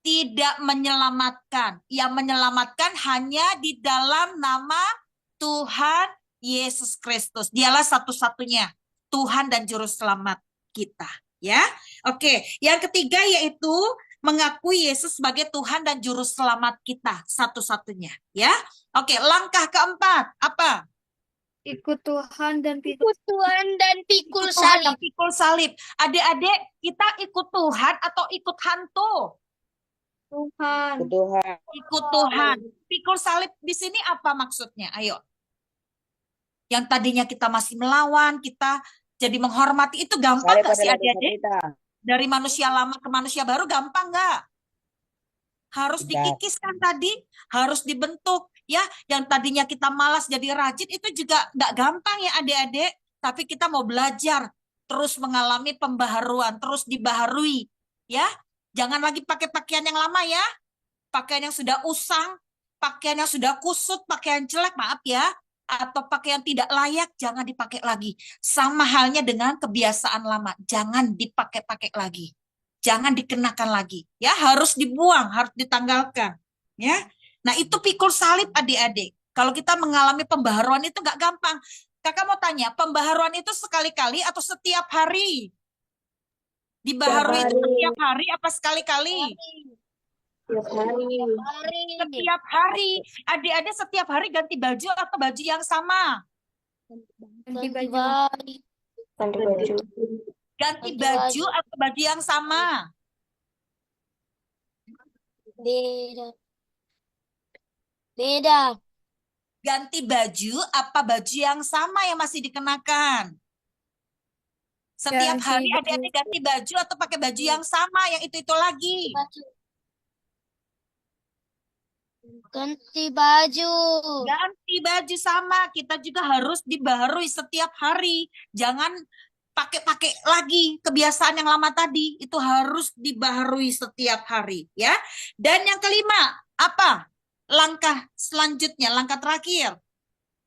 tidak menyelamatkan. Yang menyelamatkan hanya di dalam nama Tuhan Yesus Kristus. Dialah satu-satunya Tuhan dan Juru Selamat kita, ya. Oke, yang ketiga yaitu mengakui Yesus sebagai Tuhan dan Juru Selamat kita satu-satunya, ya. Oke, langkah keempat apa? Ikut Tuhan dan Ikut Tuhan dan pikul Tuhan dan salib. pikul salib. Adik-adik, kita ikut Tuhan atau ikut hantu? Tuhan. Tuhan. Ikut Tuhan. Pikul salib di sini apa maksudnya? Ayo. Yang tadinya kita masih melawan, kita jadi menghormati, itu gampang Salib nggak sih adalah dosa adik-adik? kita. Dari manusia lama ke manusia baru gampang nggak? Harus Tidak. dikikiskan tadi, harus dibentuk, ya. Yang tadinya kita malas jadi rajin itu juga nggak gampang ya adik-adik. Tapi kita mau belajar, terus mengalami pembaharuan, terus dibaharui, ya. Jangan lagi pakai pakaian yang lama ya, pakaian yang sudah usang, pakaian yang sudah kusut, pakaian jelek, maaf ya, atau pakaian tidak layak, jangan dipakai lagi. Sama halnya dengan kebiasaan lama, jangan dipakai-pakai lagi. Jangan dikenakan lagi, ya, harus dibuang, harus ditanggalkan, ya. Nah, itu pikul salib adik-adik. Kalau kita mengalami pembaharuan itu nggak gampang. Kakak mau tanya, pembaharuan itu sekali-kali atau setiap hari? Dibaharui itu setiap hari apa sekali-kali? Setiap hari. Setiap hari. Adik-adik setiap hari ganti baju atau baju yang sama? Ganti baju. Ganti baju. Ganti baju atau baju yang sama? Beda. Beda. Ganti baju apa baju yang sama yang masih dikenakan? Setiap Ganti hari baju. adik-adik ganti baju atau pakai baju yang sama yang itu lagi? Ganti baju. Ganti baju sama, kita juga harus dibaharui setiap hari. Jangan pakai-pakai lagi kebiasaan yang lama tadi, itu harus dibaharui setiap hari, ya. Dan yang kelima, apa? Langkah selanjutnya, langkah terakhir.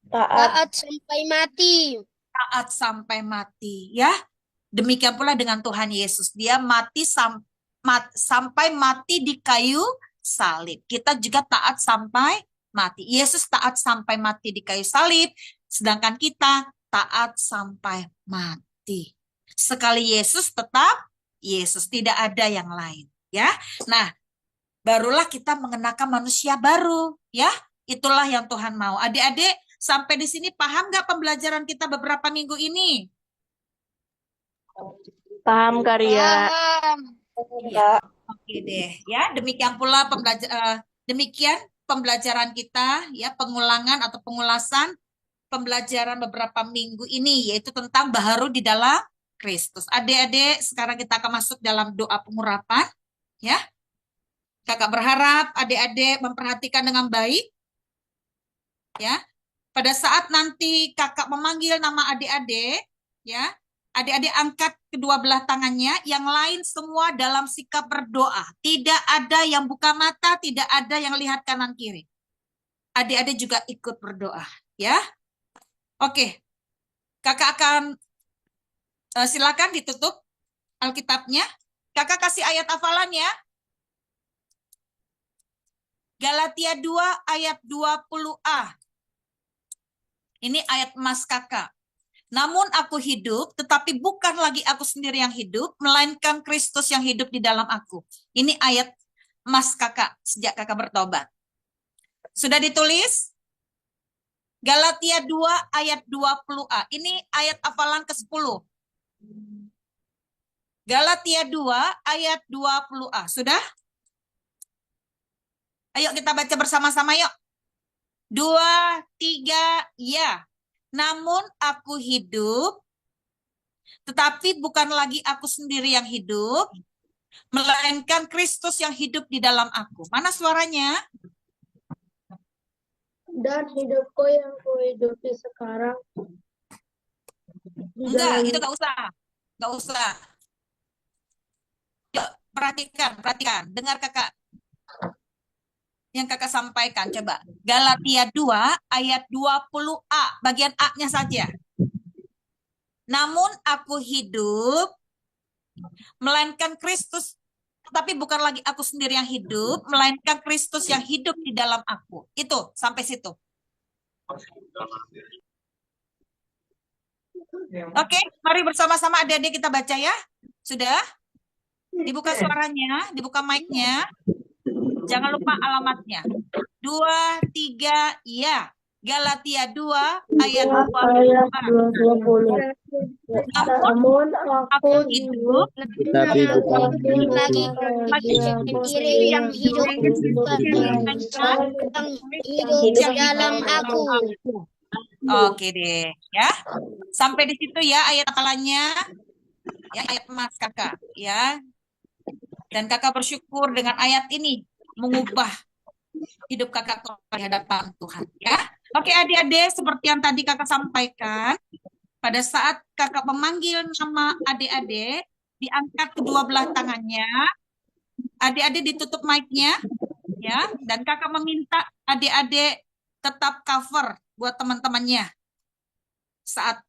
Taat sampai mati. Taat sampai mati, ya. Demikian pula dengan Tuhan Yesus. Dia mati sampai mati di kayu salib. Kita juga taat sampai mati. Yesus taat sampai mati di kayu salib, sedangkan kita taat sampai mati. Sekali Yesus tetap Yesus, tidak ada yang lain, ya. Nah, barulah kita mengenakan manusia baru, ya. Itulah yang Tuhan mau. Adik-adik, sampai di sini paham nggak pembelajaran kita beberapa minggu ini? Paham, Karya. Paham. Iya. Oke deh, ya. Demikian pula pembelajaran kita, ya, pengulangan atau pengulasan pembelajaran beberapa minggu ini, yaitu tentang baharu di dalam Kristus. Adik-adik, sekarang kita akan masuk dalam doa pengurapan, ya. Kakak berharap adik-adik memperhatikan dengan baik, ya. Pada saat nanti kakak memanggil nama adik-adik, ya, adik-adik angkat kedua belah tangannya, yang lain semua dalam sikap berdoa. Tidak ada yang buka mata, tidak ada yang lihat kanan kiri. Adik-adik juga ikut berdoa, ya. Oke, kakak akan silakan ditutup Alkitabnya. Kakak kasih ayat hafalan ya. Galatia 2 ayat 20a. Ini ayat emas kakak. Namun aku hidup, tetapi bukan lagi aku sendiri yang hidup, melainkan Kristus yang hidup di dalam aku. Ini ayat emas kakak, sejak kakak bertobat. Sudah ditulis? Galatia 2 ayat 20a. Ini ayat hafalan ke-10. Galatia 2 ayat 20a. Sudah? Ayo kita baca bersama-sama yuk. 2, 3, ya. Namun aku hidup, tetapi bukan lagi aku sendiri yang hidup, melainkan Kristus yang hidup di dalam aku. Mana suaranya? Dan hidupku yang kuhidupi sekarang. Enggak, itu enggak usah. Enggak usah. Yuk, perhatikan. Dengar kakak. Yang kakak sampaikan, coba. Galatia 2 ayat 20a, bagian A-nya saja. Namun aku hidup, melainkan Kristus, tapi bukan lagi aku sendiri yang hidup, melainkan Kristus yang hidup di dalam aku. Itu, sampai situ. Oke, mari bersama-sama adik-adik kita baca ya. Sudah? Dibuka suaranya, dibuka mic-nya. Jangan lupa alamatnya. 2, 3, ya. Galatia 2 ayat 20. Namun aku hidup, Tapi bukan lagi sendiri yang hidup, yang hidup di dalam aku. Oke deh, ya. Sampai di situ ya ayat hafalannya. Ya, ayat emas kakak, ya. Dan kakak bersyukur dengan ayat ini mengubah hidup kakak di hadapan Tuhan, ya. Oke adik-adik, seperti yang tadi kakak sampaikan, pada saat kakak memanggil nama adik-adik, diangkat kedua belah tangannya, adik-adik ditutup mic-nya, ya, dan kakak meminta adik-adik tetap cover buat teman-temannya saat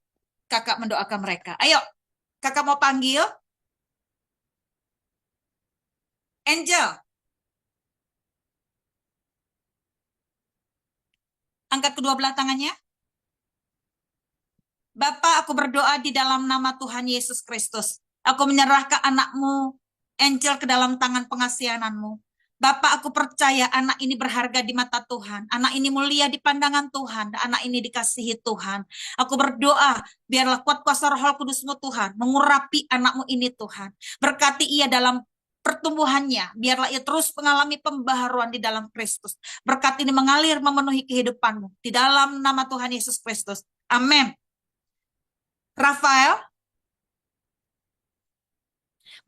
kakak mendoakan mereka. Ayo, kakak mau panggil Angel. Angkat kedua belah tangannya. Bapak, aku berdoa di dalam nama Tuhan Yesus Kristus. Aku menyerahkan anakmu, Angel, ke dalam tangan pengasihananmu. Bapak, aku percaya anak ini berharga di mata Tuhan. Anak ini mulia di pandangan Tuhan. Anak ini dikasihi Tuhan. Aku berdoa, biarlah kuat kuasa Roh Kudus-Mu Tuhan, mengurapi anakmu ini Tuhan. Berkati ia dalam pertumbuhannya, biarlah ia terus mengalami pembaharuan di dalam Kristus. Berkat ini mengalir memenuhi kehidupanmu. Di dalam nama Tuhan Yesus Kristus. Amin. Rafael.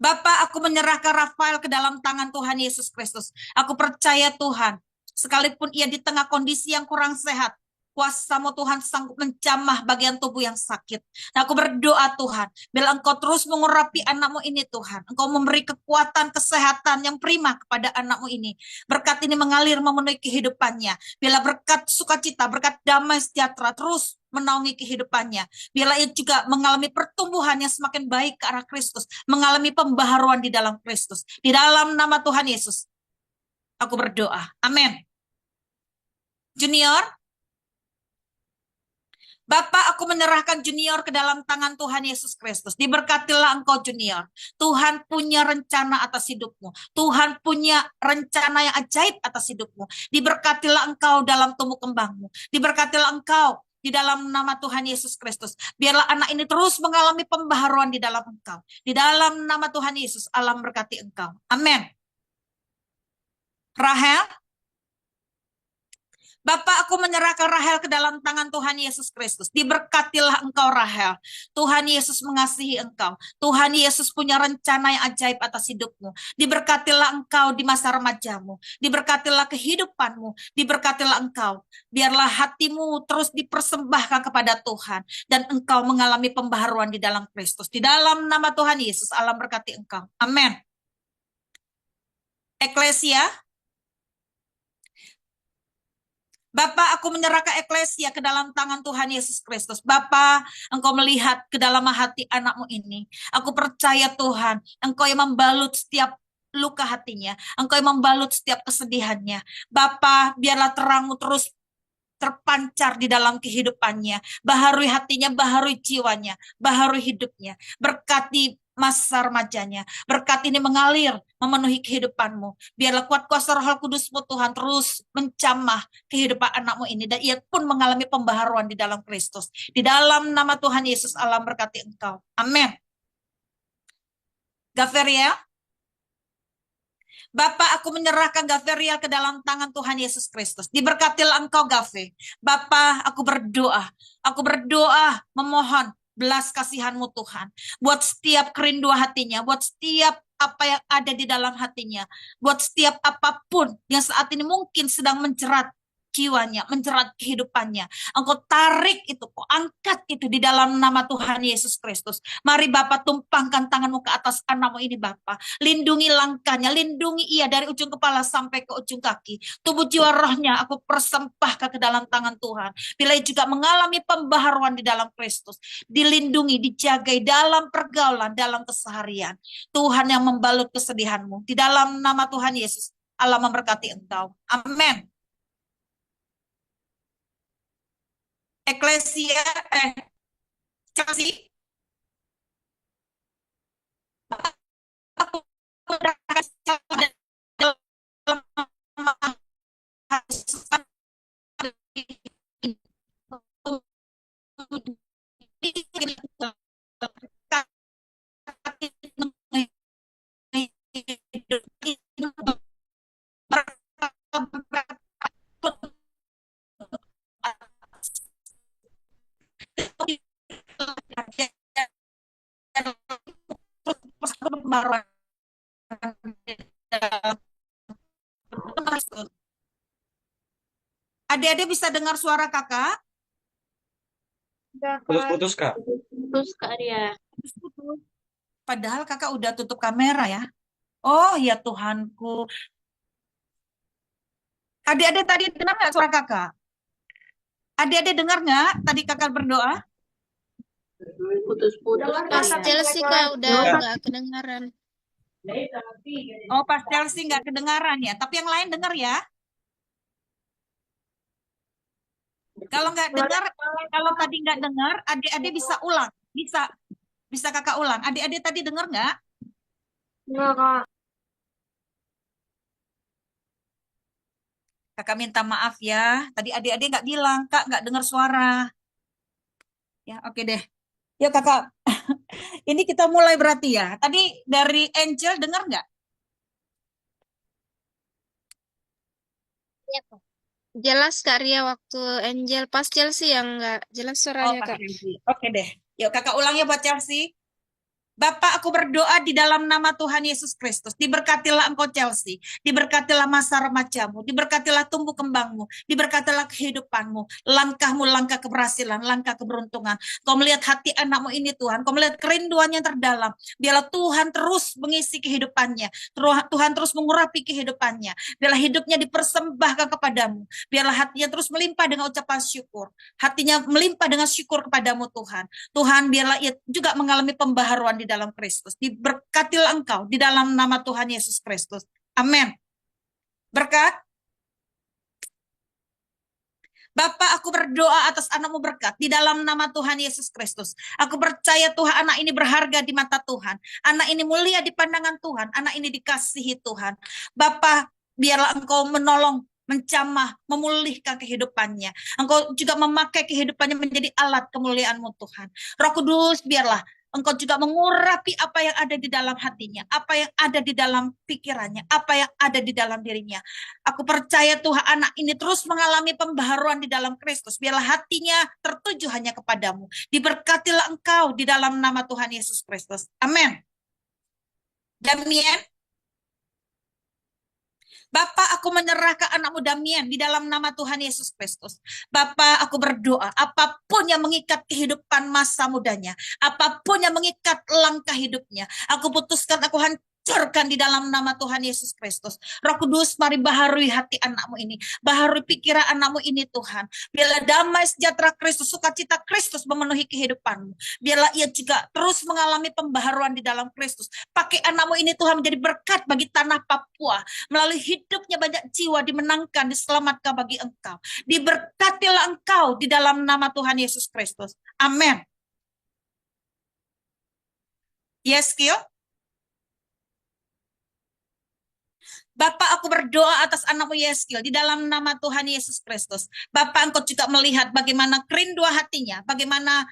Bapak, aku menyerahkan Rafael ke dalam tangan Tuhan Yesus Kristus. Aku percaya Tuhan, sekalipun ia di tengah kondisi yang kurang sehat, kuasa-Mu Tuhan sanggup menjamah bagian tubuh yang sakit. Nah, aku berdoa Tuhan, bila Engkau terus mengurapi anak-Mu ini Tuhan. Engkau memberi kekuatan, kesehatan yang prima kepada anak-Mu ini. Berkat ini mengalir memenuhi kehidupannya. Bila berkat sukacita, berkat damai sejahtera terus menaungi kehidupannya. Bila ia juga mengalami pertumbuhan yang semakin baik ke arah Kristus. Mengalami pembaharuan di dalam Kristus. Di dalam nama Tuhan Yesus, aku berdoa. Amin. Junior, Bapak, aku menyerahkan Junior ke dalam tangan Tuhan Yesus Kristus. Diberkatilah engkau Junior. Tuhan punya rencana atas hidupmu. Tuhan punya rencana yang ajaib atas hidupmu. Diberkatilah engkau dalam tumbuh kembangmu. Diberkatilah engkau di dalam nama Tuhan Yesus Kristus. Biarlah anak ini terus mengalami pembaharuan di dalam engkau. Di dalam nama Tuhan Yesus, Allah memberkati engkau. Amin. Rahel, Bapak, aku menyerahkan Rahel ke dalam tangan Tuhan Yesus Kristus. Diberkatilah engkau Rahel. Tuhan Yesus mengasihi engkau. Tuhan Yesus punya rencana yang ajaib atas hidupmu. Diberkatilah engkau di masa remajamu. Diberkatilah kehidupanmu. Diberkatilah engkau. Biarlah hatimu terus dipersembahkan kepada Tuhan. Dan engkau mengalami pembaharuan di dalam Kristus. Di dalam nama Tuhan Yesus, Allah berkati engkau. Amin. Eklesia, Bapak, aku menyerahkan eklesia ke dalam tangan Tuhan Yesus Kristus. Bapak, engkau melihat ke dalam hati anakmu ini. Aku percaya Tuhan, engkau yang membalut setiap luka hatinya. Engkau yang membalut setiap kesedihannya. Bapak, biarlah terangmu terus terpancar di dalam kehidupannya. Baharui hatinya, baharui jiwanya, baharui hidupnya. Berkati masa remajanya. Berkat ini mengalir, memenuhi kehidupanmu. Biarlah kuat kuasa Roh Kudus-Mu Tuhan terus menjamah kehidupan anakmu ini. Dan ia pun mengalami pembaharuan di dalam Kristus. Di dalam nama Tuhan Yesus, Allah berkati engkau. Amin. Gaveriel, Bapak, aku menyerahkan Gaveriel ke dalam tangan Tuhan Yesus Kristus. Diberkatilah engkau, Gave. Bapak, aku berdoa, memohon belas kasihan-Mu Tuhan. Buat setiap kerinduan hatinya, buat setiap apa yang ada di dalam hatinya, buat setiap apapun yang saat ini mungkin sedang menjerat jiwanya, menjerat kehidupannya. Engkau tarik itu, kau angkat itu di dalam nama Tuhan Yesus Kristus. Mari Bapak tumpangkan tanganmu ke atas anakmu ini Bapak. Lindungi langkahnya, lindungi ia dari ujung kepala sampai ke ujung kaki. Tubuh jiwa rohnya aku persembahkan ke dalam tangan Tuhan. Bila ia juga mengalami pembaharuan di dalam Kristus. Dilindungi, dijagai dalam pergaulan, dalam keseharian. Tuhan yang membalut kesedihanmu. Di dalam nama Tuhan Yesus, Allah memberkati engkau. Amin. Eklesia, Chelsea, aku Adik-adik bisa dengar suara kakak? Putus-putus, Kak. Terus Kak Arya. Padahal kakak udah tutup kamera ya. Oh ya Tuhanku. Adik-adik tadi dengar nggak suara kakak? Adik-adik dengar nggak tadi kakak berdoa? Putus-putus Pas Kak Arya. Chelsea Kak udah nggak kedengaran. Oh pas Chelsea nggak kedengaran ya. Tapi yang lain dengar ya. Kalau nggak dengar, kalau tadi nggak dengar, adik-adik bisa ulang. Bisa kakak ulang. Adik-adik tadi dengar nggak? Enggak, Kak. Kakak minta maaf ya. Tadi adik-adik nggak bilang, Kak nggak dengar suara. Ya, oke deh. Yuk kakak. Ini kita mulai berarti ya. Tadi dari Angel dengar nggak? Iya, Kak. Jelas Kak Ria waktu Angel, pas Chelsea yang nggak jelas Oh, suaranya Pak Kak. Chelsea. Oke deh. Yuk kakak ulang ya buat Chelsea. Bapak, aku berdoa di dalam nama Tuhan Yesus Kristus. Diberkatilah engkau Chelsea. Diberkatilah masa remajamu. Diberkatilah tumbuh kembangmu. Diberkatilah kehidupanmu. Langkahmu, langkah keberhasilan, langkah keberuntungan. Kau melihat hati anakmu ini Tuhan. Kau melihat kerinduannya yang terdalam. Biarlah Tuhan terus mengisi kehidupannya. Tuhan terus mengurapi kehidupannya. Biarlah hidupnya dipersembahkan kepadamu. Biarlah hatinya terus melimpah dengan ucapan syukur. Hatinya melimpah dengan syukur kepadamu Tuhan. Tuhan, biarlah ia juga mengalami pembaharuan di dalam Kristus. Diberkatilah engkau di dalam nama Tuhan Yesus Kristus. Amin. Berkat. Bapak, aku berdoa atas anakmu berkat di dalam nama Tuhan Yesus Kristus. Aku percaya Tuhan, anak ini berharga di mata Tuhan. Anak ini mulia di pandangan Tuhan. Anak ini dikasihi Tuhan. Bapak, biarlah engkau menolong, menjamah, memulihkan kehidupannya. Engkau juga memakai kehidupannya menjadi alat kemuliaan-Mu Tuhan. Roh Kudus, biarlah engkau juga mengurapi apa yang ada di dalam hatinya, apa yang ada di dalam pikirannya, apa yang ada di dalam dirinya. Aku percaya Tuhan, anak ini terus mengalami pembaharuan di dalam Kristus. Biarlah hatinya tertuju hanya kepadamu. Diberkatilah engkau di dalam nama Tuhan Yesus Kristus. Amin. Damien. Bapak, aku menyerahkan anakmu Damien di dalam nama Tuhan Yesus Kristus. Bapak, aku berdoa, apapun yang mengikat kehidupan masa mudanya, apapun yang mengikat langkah hidupnya, aku putuskan, aku hancurkan di dalam nama Tuhan Yesus Kristus. Roh Kudus, mari baharui hati anakmu ini, baharui pikiran anakmu ini Tuhan. Biarlah damai sejahtera Kristus, sukacita Kristus memenuhi kehidupanmu. Biarlah ia juga terus mengalami pembaharuan di dalam Kristus. Pakai anakmu ini Tuhan menjadi berkat bagi tanah Papua. Melalui hidupnya banyak jiwa dimenangkan, diselamatkan bagi engkau. Diberkatilah engkau di dalam nama Tuhan Yesus Kristus. Amin. Yes, Kio? Bapak, aku berdoa atas anakmu Yeskil di dalam nama Tuhan Yesus Kristus. Bapak, engkau juga melihat bagaimana kerinduan hatinya, bagaimana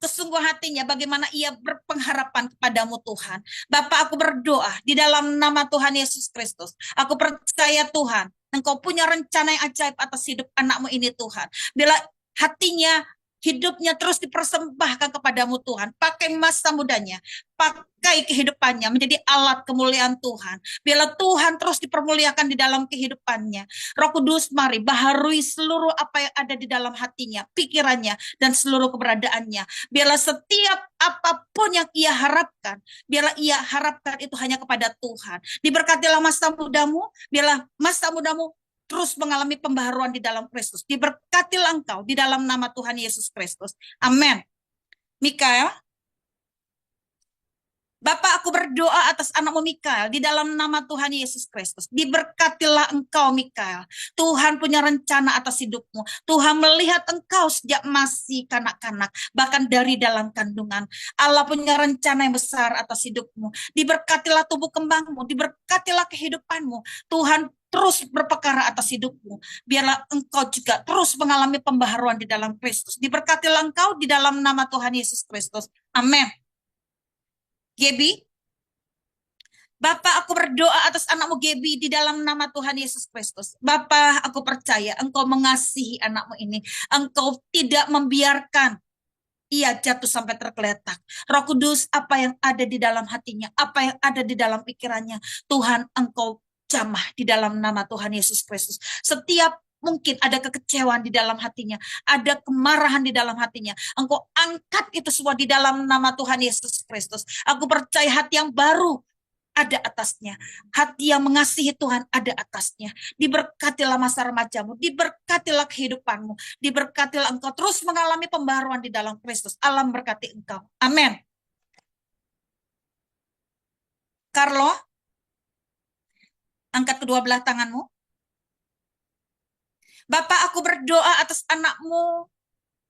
kesungguhan hatinya, bagaimana ia berpengharapan kepadamu Tuhan. Bapak, aku berdoa di dalam nama Tuhan Yesus Kristus. Aku percaya Tuhan, engkau punya rencana yang ajaib atas hidup anakmu ini Tuhan. Bila hatinya, hidupnya terus dipersembahkan kepadamu Tuhan. Pakai masa mudanya, pakai kehidupannya menjadi alat kemuliaan Tuhan. Bila Tuhan terus dipermuliakan di dalam kehidupannya. Roh Kudus, mari baharui seluruh apa yang ada di dalam hatinya, pikirannya, dan seluruh keberadaannya. Biarlah setiap apapun yang ia harapkan, biarlah ia harapkan itu hanya kepada Tuhan. Diberkatilah masa mudamu, biarlah masa mudamu terus mengalami pembaharuan di dalam Kristus. Diberkatilah engkau di dalam nama Tuhan Yesus Kristus. Amin. Mikael. Bapak, aku berdoa atas anakmu Mikael di dalam nama Tuhan Yesus Kristus. Diberkatilah engkau Mikael. Tuhan punya rencana atas hidupmu. Tuhan melihat engkau sejak masih kanak-kanak, bahkan dari dalam kandungan. Allah punya rencana yang besar atas hidupmu. Diberkatilah tubuh kembangmu, diberkatilah kehidupanmu. Tuhan terus berperkara atas hidupmu. Biarlah engkau juga terus mengalami pembaharuan di dalam Kristus. Diberkatilah engkau di dalam nama Tuhan Yesus Kristus. Amin. Gebi, Bapak, aku berdoa atas anakmu Gebi di dalam nama Tuhan Yesus Kristus. Bapak, aku percaya engkau mengasihi anakmu ini. Engkau tidak membiarkan ia jatuh sampai tergeletak. Roh Kudus, apa yang ada di dalam hatinya, apa yang ada di dalam pikirannya, Tuhan, engkau jamah di dalam nama Tuhan Yesus Kristus. Setiap mungkin ada kekecewaan di dalam hatinya, ada kemarahan di dalam hatinya. Engkau angkat itu semua di dalam nama Tuhan Yesus Kristus. Aku percaya hati yang baru ada atasnya. Hati yang mengasihi Tuhan ada atasnya. Diberkatilah masa remajamu, diberkatilah kehidupanmu, diberkatilah engkau terus mengalami pembaharuan di dalam Kristus. Allah memberkati engkau. Amin. Carlo, angkat kedua belah tanganmu. Bapak, aku berdoa atas anakmu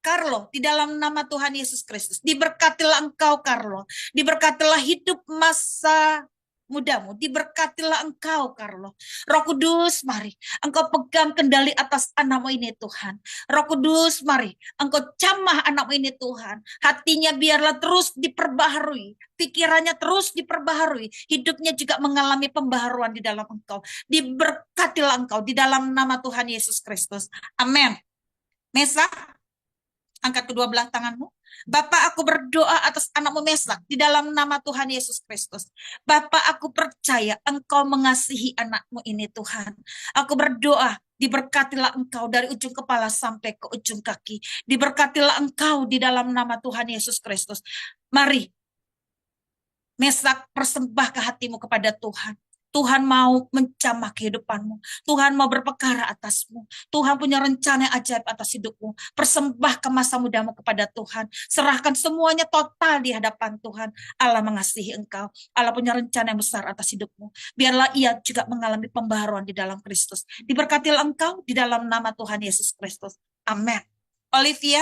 Carlo di dalam nama Tuhan Yesus Kristus. Diberkatilah engkau Carlo. Diberkatilah hidup masa mudamu. Diberkatilah engkau Carlo. Roh Kudus, mari engkau pegang kendali atas anakmu ini Tuhan. Roh Kudus, mari engkau jamah anakmu ini Tuhan. Hatinya biarlah terus diperbaharui. Pikirannya terus diperbaharui. Hidupnya juga mengalami pembaharuan di dalam engkau. Diberkatilah engkau di dalam nama Tuhan Yesus Kristus. Amin. Mesa. Angkat kedua belah tanganmu. Bapa, aku berdoa atas anakmu Mesak di dalam nama Tuhan Yesus Kristus. Bapa, aku percaya engkau mengasihi anakmu ini Tuhan. Aku berdoa, diberkatilah engkau dari ujung kepala sampai ke ujung kaki. Diberkatilah engkau di dalam nama Tuhan Yesus Kristus. Mari, Mesak, persembahkan hatimu kepada Tuhan. Tuhan mau menjamah kehidupanmu. Tuhan mau berperkara atasmu. Tuhan punya rencana yang ajaib atas hidupmu. Persembahkan masa mudamu kepada Tuhan. Serahkan semuanya total di hadapan Tuhan. Allah mengasihi engkau. Allah punya rencana yang besar atas hidupmu. Biarlah ia juga mengalami pembaharuan di dalam Kristus. Diberkatilah engkau di dalam nama Tuhan Yesus Kristus. Amin. Olivia.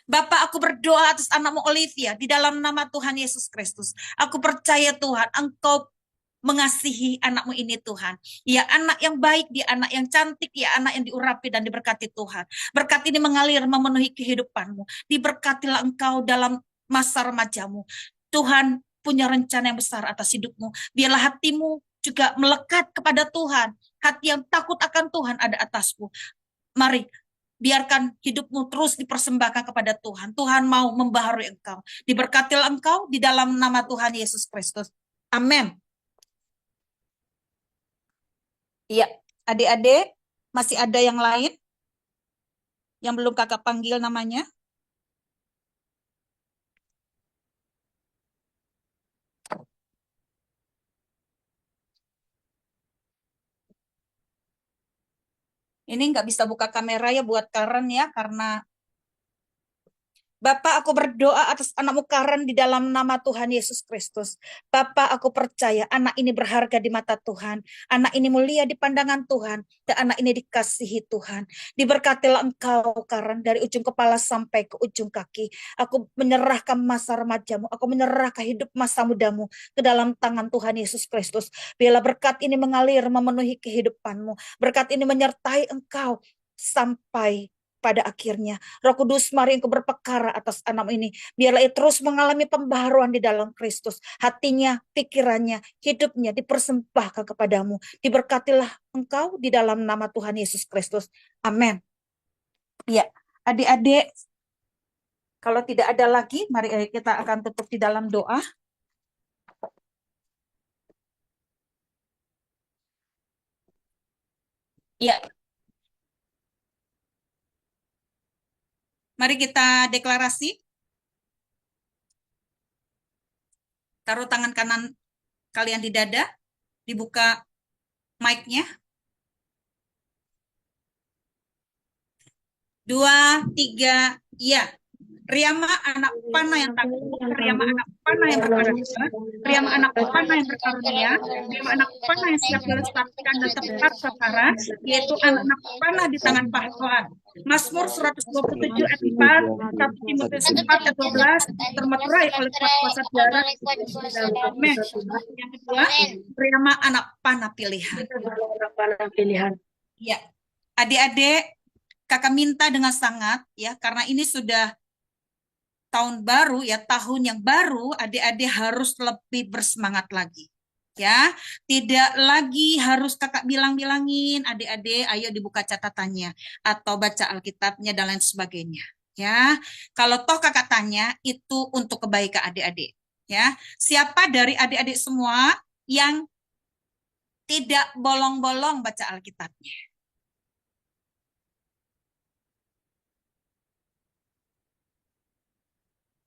Bapak, aku berdoa atas anakmu Olivia di dalam nama Tuhan Yesus Kristus. Aku percaya Tuhan, engkau mengasihi anakmu ini Tuhan. Ya anak yang baik, dia anak yang cantik, ya anak yang diurapi dan diberkati Tuhan. Berkat ini mengalir memenuhi kehidupanmu. Diberkatilah engkau dalam masa remajamu. Tuhan punya rencana yang besar atas hidupmu. Biarlah hatimu juga melekat kepada Tuhan. Hati yang takut akan Tuhan ada atasmu. Mari, biarkan hidupmu terus dipersembahkan kepada Tuhan. Tuhan mau membaharui engkau. Diberkatilah engkau di dalam nama Tuhan Yesus Kristus. Amin. Iya, adik-adik, masih ada yang lain yang belum kakak panggil namanya? Ini nggak bisa buka kamera ya buat Karen ya, karena Bapak, aku berdoa atas anakmu Karen di dalam nama Tuhan Yesus Kristus. Bapak, aku percaya anak ini berharga di mata Tuhan. Anak ini mulia di pandangan Tuhan. Dan anak ini dikasihi Tuhan. Diberkatilah engkau Karen dari ujung kepala sampai ke ujung kaki. Aku menyerahkan masa remajamu. Aku menyerahkan hidup masa mudamu ke dalam tangan Tuhan Yesus Kristus. Biarlah berkat ini mengalir memenuhi kehidupanmu. Berkat ini menyertai engkau sampai pada akhirnya. Roh Kudus, mari engkau berperkara atas anak ini. Biarlah ia terus mengalami pembaharuan di dalam Kristus. Hatinya, pikirannya, hidupnya dipersembahkan kepadamu. Diberkatilah engkau di dalam nama Tuhan Yesus Kristus. Amin. Ya, adik-adik, kalau tidak ada lagi, mari kita akan tutup di dalam doa. Ya, mari kita deklarasi. Taruh tangan kanan kalian di dada, dibuka mic-nya. 2, 3, ya. Riama anak panah yang tangguh, Riama anak panah yang berkarunia, Riama anak panah yang berkarunia, Riama anak panah yang siap dilestarikan dan tepat sasaran, yaitu anak-anak panah di tangan pahlawan. Mazmur 127 ayat 4, 1 Timotius 4 ayat 12, termeterai oleh kuasa darah. Amin. Yang kedua, Riama anak panah pilihan. Ya, adik-adik, kakak minta dengan sangat ya, karena ini sudah tahun baru ya, tahun yang baru, adik-adik harus lebih bersemangat lagi. Ya, tidak lagi harus kakak bilang-bilangin, adik-adik ayo dibuka catatannya atau baca Alkitabnya dan lain sebagainya. Ya, kalau toh kakak tanya itu untuk kebaikan adik-adik. Ya, siapa dari adik-adik semua yang tidak bolong-bolong baca Alkitabnya?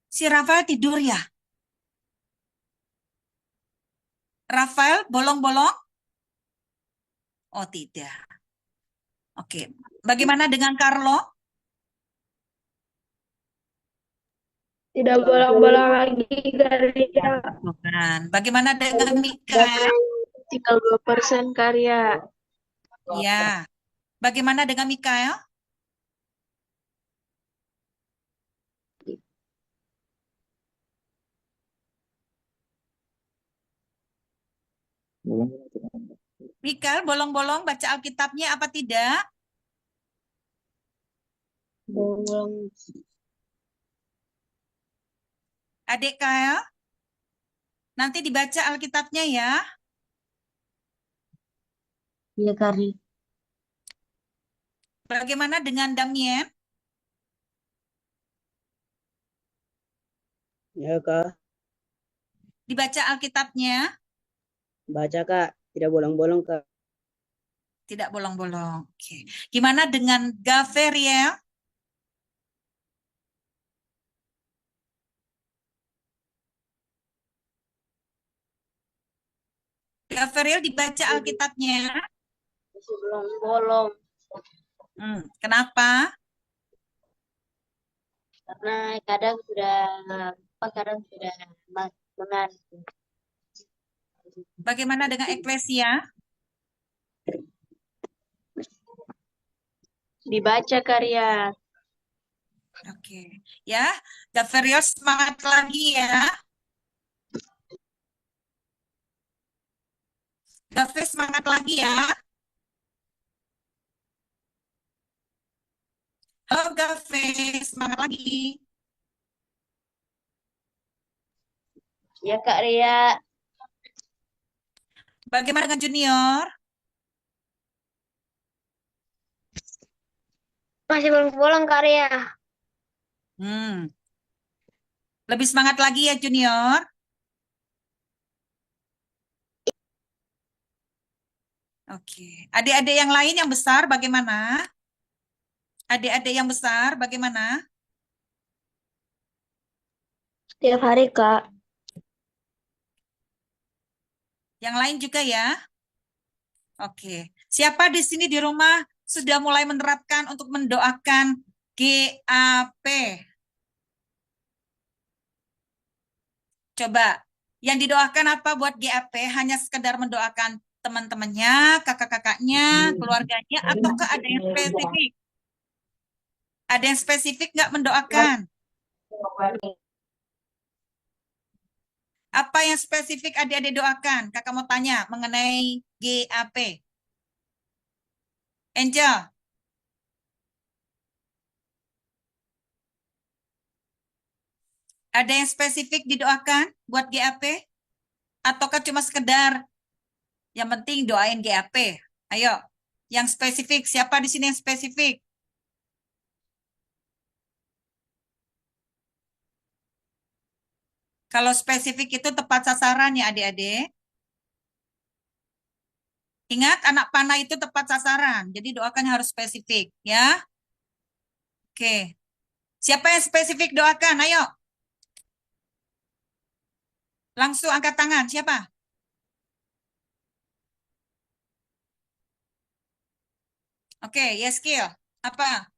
Si Rafael tidur ya? Rafael bolong-bolong? Oh tidak. Oke. Bagaimana dengan Carlo? Tidak bolong-bolong lagi Karya. Bukan. Bagaimana dengan Mikael? Tinggal 2% Karya. Ya. Bagaimana dengan Mikael? Mikael bolong-bolong baca Alkitabnya apa tidak? Bolong. Adik Kael? Nanti dibaca Alkitabnya ya. Iya Kari. Bagaimana dengan Damien? Ya, Kak. Dibaca Alkitabnya, Baca, Kak. Tidak bolong-bolong, Kak. tidak bolong-bolong. Oke. Gimana dengan Gaveriel? Gaveriel dibaca Alkitabnya. Masih belum bolong Kenapa? karena kadang sudah benar. Bagaimana dengan Eklesia? Dibaca karya. Oke. Ya, Gaveriel semangat lagi ya. Gaveriel semangat lagi ya. Halo Gaveriel, semangat lagi. Ya Kak Ria, Bagaimana dengan Junior? masih belum bolong Kak Ria. Lebih semangat lagi ya Junior. Oke. Adik-adik yang lain yang besar bagaimana? Adik-adik yang besar bagaimana? Setiap hari, Kak. Yang lain juga ya? Oke. Siapa di sini di rumah sudah mulai menerapkan untuk mendoakan GAP? Coba, yang didoakan apa buat GAP? Hanya sekedar mendoakan teman-temannya, kakak-kakaknya, keluarganya, ataukah ada yang spesifik? Ada yang spesifik nggak mendoakan? Apa yang spesifik adik-adik doakan? Kakak mau tanya mengenai GAP. Angel, ada yang spesifik didoakan buat GAP? Ataukah cuma sekedar yang penting doain GAP? Ayo, yang spesifik. Siapa di sini yang spesifik? Kalau spesifik itu tepat sasaran ya adik-adik. Ingat, anak panah itu tepat sasaran. Jadi doakan harus spesifik ya. Oke. Siapa yang spesifik doakan? Ayo. Langsung angkat tangan. Siapa? Oke, Yeskil. Apa?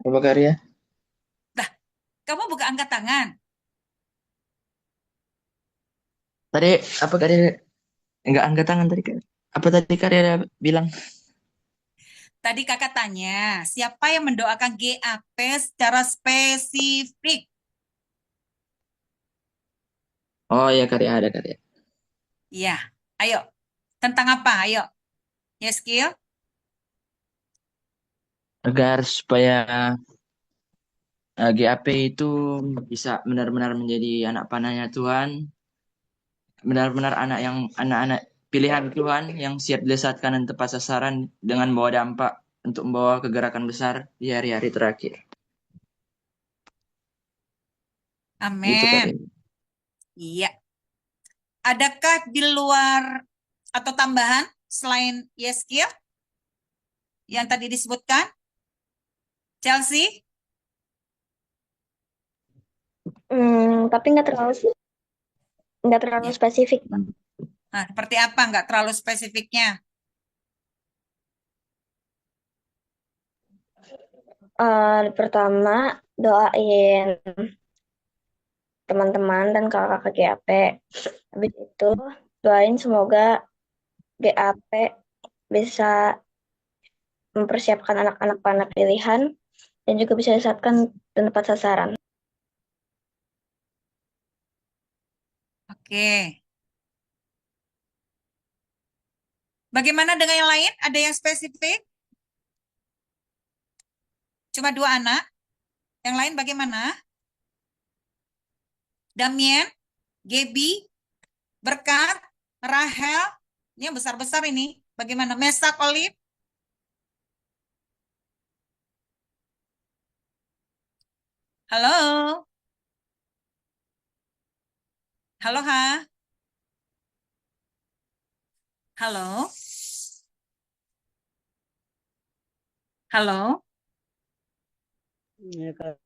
Apa karya? Kamu buka angkat tangan. Tadi apa karya? Enggak angkat tangan tadi Kak. Apa tadi karya bilang? Tadi kakak tanya, siapa yang mendoakan GAP secara spesifik? Oh ya karya ada karya. Iya, ayo. Tentang apa? Ayo. Yeskil. Agar supaya GAP itu bisa benar-benar menjadi anak panahnya Tuhan, benar-benar anak-anak pilihan Tuhan yang siap dilesatkan dan tepat sasaran dengan membawa dampak untuk membawa kegerakan besar di hari-hari terakhir. Gitu Amin. karya. Iya. Adakah di luar atau tambahan selain Yeskil yang tadi disebutkan? Chelsea? Tapi nggak terlalu Ya. spesifik, Pak. Nah, seperti apa? Nggak terlalu spesifiknya. Pertama, doain teman-teman dan kakak GAP. Habis itu, doain semoga GAP bisa mempersiapkan anak-anak panah pilihan dan juga bisa disatukan dan tepat sasaran. Oke. Bagaimana dengan yang lain? Ada yang spesifik? Cuma 2 anak? Yang lain bagaimana? Damien, Gaby, Berkat, Rahel, Ini yang besar-besar ini. Bagaimana? Mesak, Olive? Halo? Halo, ha? Halo? Halo? Ya, Kak.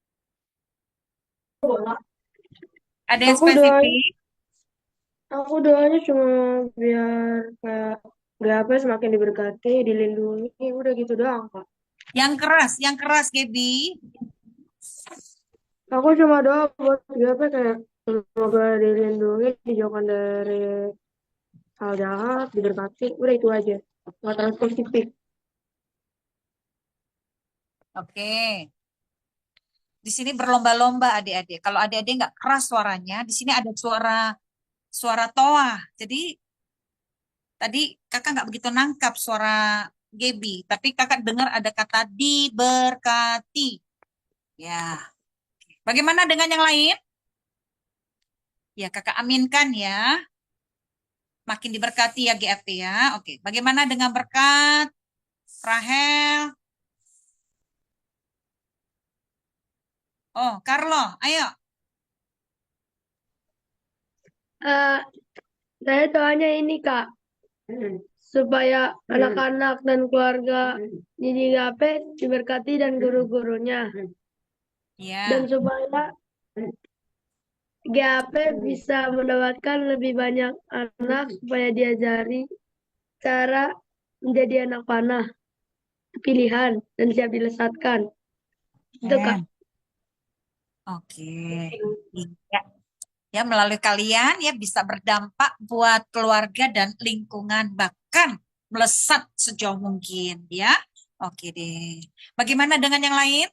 Ada yang Aku doanya, spesifik? aku doanya cuma biar kayak GAP semakin diberkati, dilindungi, udah gitu doang, Kak. Yang keras, Gaby. Aku cuma doa buat GAP kayak semoga dilindungi, dijauhkan dari hal jahat, diberkati, udah itu aja. Nggak terlalu spesifik. Oke. Di sini berlomba-lomba adik-adik. Kalau adik-adik nggak keras suaranya, di sini ada suara toa. Jadi tadi kakak nggak begitu nangkap suara Gaby, tapi kakak dengar ada kata diberkati. Ya. Bagaimana dengan yang lain? Ya, kakak aminkan ya. Makin diberkati ya GFP ya. Oke, bagaimana dengan berkat? Rahel? Oh, Carlo, ayo. Saya doanya ini, Kak, supaya anak-anak dan keluarga di GAP diberkati dan guru-gurunya. Ya. Dan supaya GAP bisa mendapatkan lebih banyak anak supaya diajari cara menjadi anak panah, pilihan, dan siap dilesatkan. Itu, Kak. Oke. Iya. Ya, melalui kalian ya bisa berdampak buat keluarga dan lingkungan, bahkan melesat sejauh mungkin ya. Oke deh. Bagaimana dengan yang lain?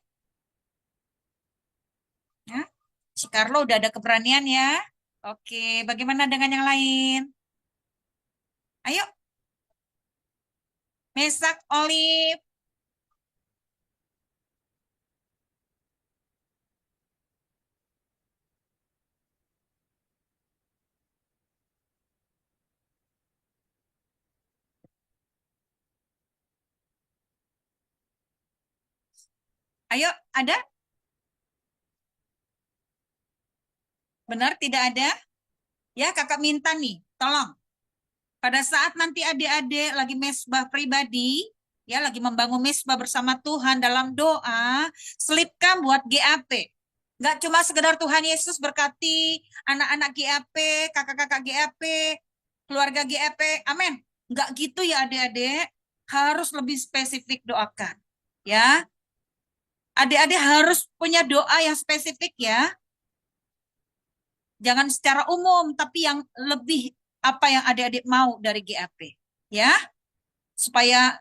Ya, si Carlo udah ada keberanian ya. Oke, bagaimana dengan yang lain? Ayo. Mesak, Olive. Ayo, ada? Benar tidak ada? Ya, kakak minta nih, tolong. Pada saat nanti adik-adik lagi mesbah pribadi, ya lagi membangun mesbah bersama Tuhan dalam doa, selipkan buat GAP. Nggak cuma sekedar Tuhan Yesus berkati anak-anak GAP, kakak-kakak GAP, keluarga GAP, amin. Nggak gitu ya adik-adik, harus lebih spesifik doakan. Ya, adik-adik harus punya doa yang spesifik ya. Jangan secara umum, tapi yang lebih apa yang adik-adik mau dari GAP. Ya, supaya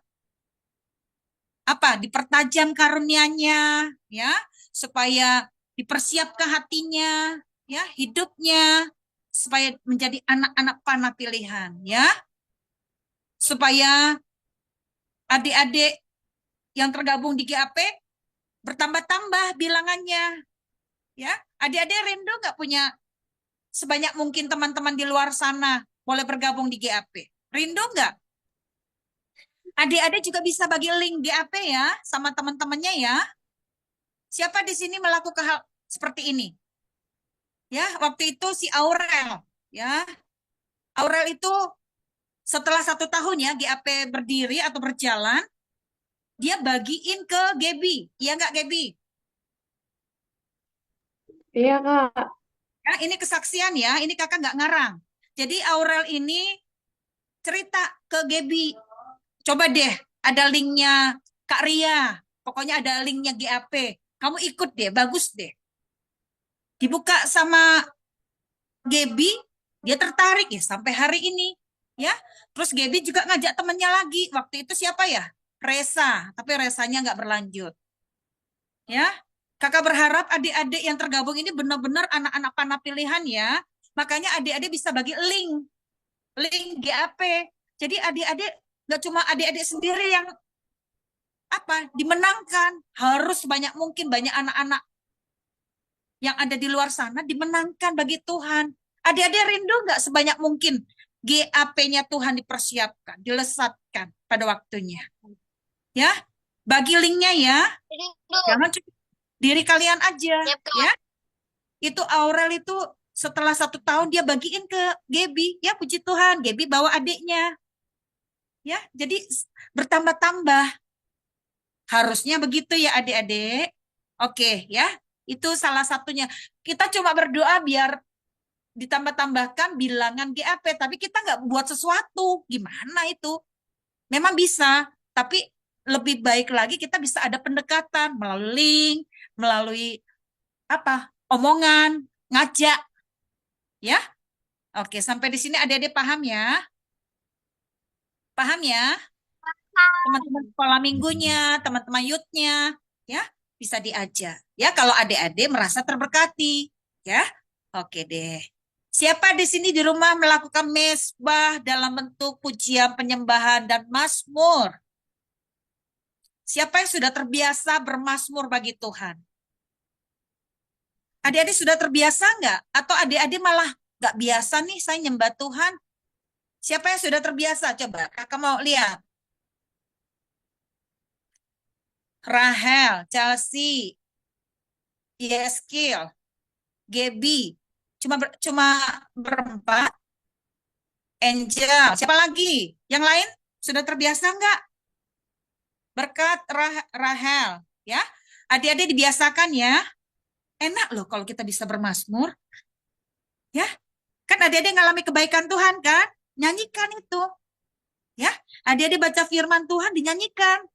apa dipertajam karunia-Nya ya, supaya dipersiapkan hatinya ya, hidupnya supaya menjadi anak-anak panah pilihan ya, supaya adik-adik yang tergabung di GAP bertambah-tambah bilangannya ya. Adik-adik rindu nggak punya sebanyak mungkin teman-teman di luar sana boleh bergabung di GAP? Rindu nggak? Adik-adik juga bisa bagi link GAP ya sama teman-temannya ya. Siapa di sini melakukan hal seperti ini? Ya, waktu itu si Aurel, ya. Aurel itu setelah 1 tahun ya GAP berdiri atau berjalan, dia bagiin ke Gaby. Iya nggak Gaby? Iya, Kak. Ya, ini kesaksian ya, ini kakak nggak ngarang. Jadi Aurel ini cerita ke Gaby. Coba deh, ada linknya Kak Ria. Pokoknya ada linknya GAP. Kamu ikut deh, bagus deh. Dibuka sama Gaby, dia tertarik ya sampai hari ini. Ya, terus Gaby juga ngajak temennya lagi. Waktu itu siapa ya? Resa, tapi Resanya nggak berlanjut. Ya, kakak berharap adik-adik yang tergabung ini benar-benar anak-anak panah pilihan ya. Makanya adik-adik bisa bagi link GAP. Jadi adik-adik nggak cuma adik-adik sendiri yang apa dimenangkan, harus banyak mungkin banyak anak-anak yang ada di luar sana dimenangkan bagi Tuhan. Adik-adik rindu nggak sebanyak mungkin GAP-nya Tuhan dipersiapkan, dilesatkan pada waktunya. Ya, bagi linknya ya. Jangan cuma diri kalian aja, ya. Itu Aurel itu setelah 1 tahun dia bagiin ke Gaby, ya puji Tuhan, Gaby bawa adiknya. Ya, jadi bertambah-tambah. Harusnya begitu ya adik-adik. Oke, ya. Itu salah satunya. Kita cuma berdoa biar ditambah-tambahkan bilangan GAP, tapi kita nggak buat sesuatu. Gimana itu? Memang bisa, tapi lebih baik lagi kita bisa ada pendekatan melalui link, melalui apa? Omongan, ngajak. Ya. Oke, sampai di sini adik-adik paham ya? Paham ya? Teman-teman sekolah minggunya, teman-teman youth-nya, ya, bisa diajak. Ya, kalau adik-adik merasa terberkati, ya. Oke deh. Siapa di sini di rumah melakukan mesbah dalam bentuk pujian, penyembahan, dan mazmur? Siapa yang sudah terbiasa bermazmur bagi Tuhan? Adik-adik sudah terbiasa nggak? Atau adik-adik malah nggak biasa nih saya nyembah Tuhan? Siapa yang sudah terbiasa? Coba kakak mau lihat. Rahel, Chelsea, Yeskil, Gaby. Cuma berempat. Angel. Siapa lagi? Yang lain sudah terbiasa nggak? Berkat Rahel. Ya, adik-adik dibiasakan ya. Enak loh kalau kita bisa bermazmur. Ya, kan adik-adik ngalami kebaikan Tuhan kan? Nyanyikan itu. Ya, adik-adik baca firman Tuhan dinyanyikan.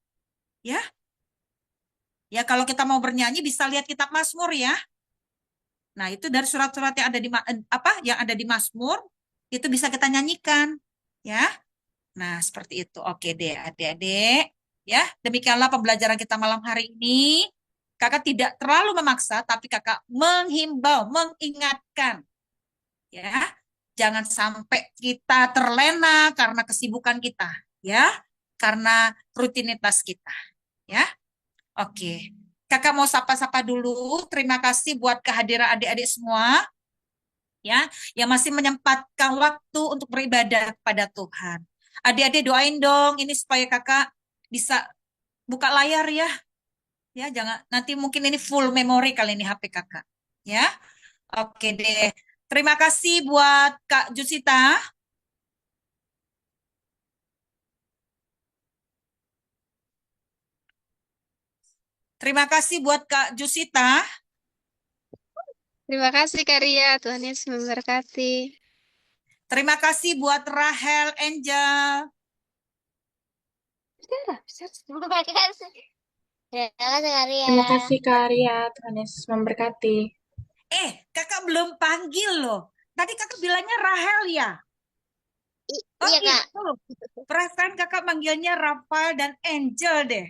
Ya. Ya, kalau kita mau bernyanyi bisa lihat kitab Mazmur ya. Nah, itu dari surat-surat yang ada di yang ada di Mazmur itu bisa kita nyanyikan, ya. Nah, seperti itu. Oke deh, adik-adik. Ya, demikianlah pembelajaran kita malam hari ini. Kakak tidak terlalu memaksa, tapi kakak menghimbau, mengingatkan. Ya, jangan sampai kita terlena karena kesibukan kita, ya, karena rutinitas kita, ya. Oke. Kakak mau sapa-sapa dulu. Terima kasih buat kehadiran adik-adik semua, ya, yang masih menyempatkan waktu untuk beribadah kepada Tuhan. Adik-adik doain dong ini supaya kakak bisa buka layar ya. Ya, jangan nanti mungkin ini full memori kali ini HP kakak. Ya. Oke deh. Terima kasih buat Kak Jusita. Terima kasih buat Kak Jusita. Terima kasih Kak Ria, Tuhan Yesus memberkati. Terima kasih buat Rahel Angel. Terima kasih. Terima kasih Kak Ria, Tuhan Yesus memberkati. Kakak belum panggil loh. Tadi kakak bilangnya Rahel ya? Oh Iya, Kak. gitu. Perasaan kakak manggilnya Rafael dan Angel deh.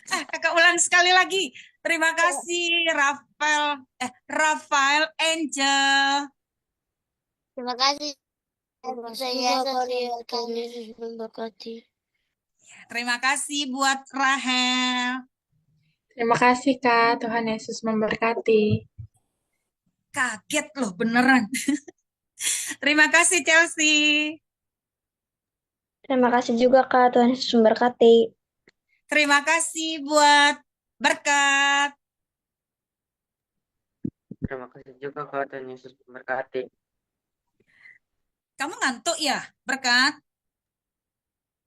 Kakak ulang sekali lagi. Terima kasih Rafael Angel. Terima kasih. Saya Tuhan Yesus memberkati. Terima kasih buat Rahel. Terima kasih Kak, Tuhan Yesus memberkati. Kaget loh beneran. Terima kasih Chelsea. Terima kasih juga Kak, Tuhan Yesus memberkati. Terima kasih buat Berkat. Terima kasih juga Kak, Tuhan Yesus memberkati. Kamu ngantuk ya, Berkat?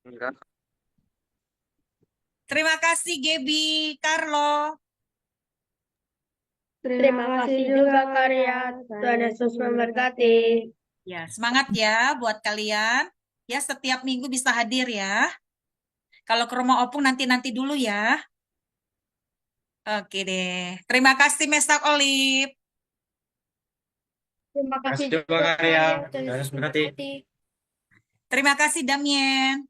Enggak. Terima kasih Gaby, Carlo. Terima kasih juga Kak Ria. Tuhan Yesus memberkati. Ya, semangat ya buat kalian. Ya, setiap minggu bisa hadir ya. Kalau ke rumah Opung nanti-nanti dulu ya. Oke deh. Terima kasih Mesak Olive. Terima kasih juga Kak Ria. Tuhan Yesus memberkati. Terima kasih Damien.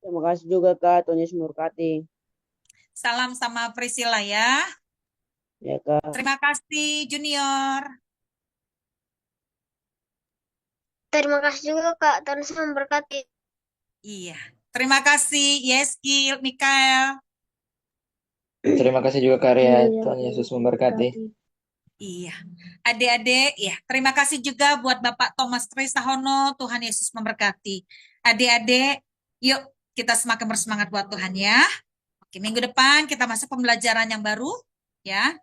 Terima kasih juga Kak, Tuhan Yesus memberkati. Salam sama Priscilla ya. Ya Kak. Terima kasih Junior. Terima kasih juga Kak, Tuhan Yesus memberkati. Iya. Terima kasih Yeskil, Mikael. Terima kasih juga Kak Ria, Tuhan Yesus memberkati. Iya, adik-adik, ya terima kasih juga buat Bapak Thomas Trisahono. Tuhan Yesus memberkati. Adik-adik, yuk kita semakin bersemangat buat Tuhan ya. Oke, minggu depan kita masuk pembelajaran yang baru, ya.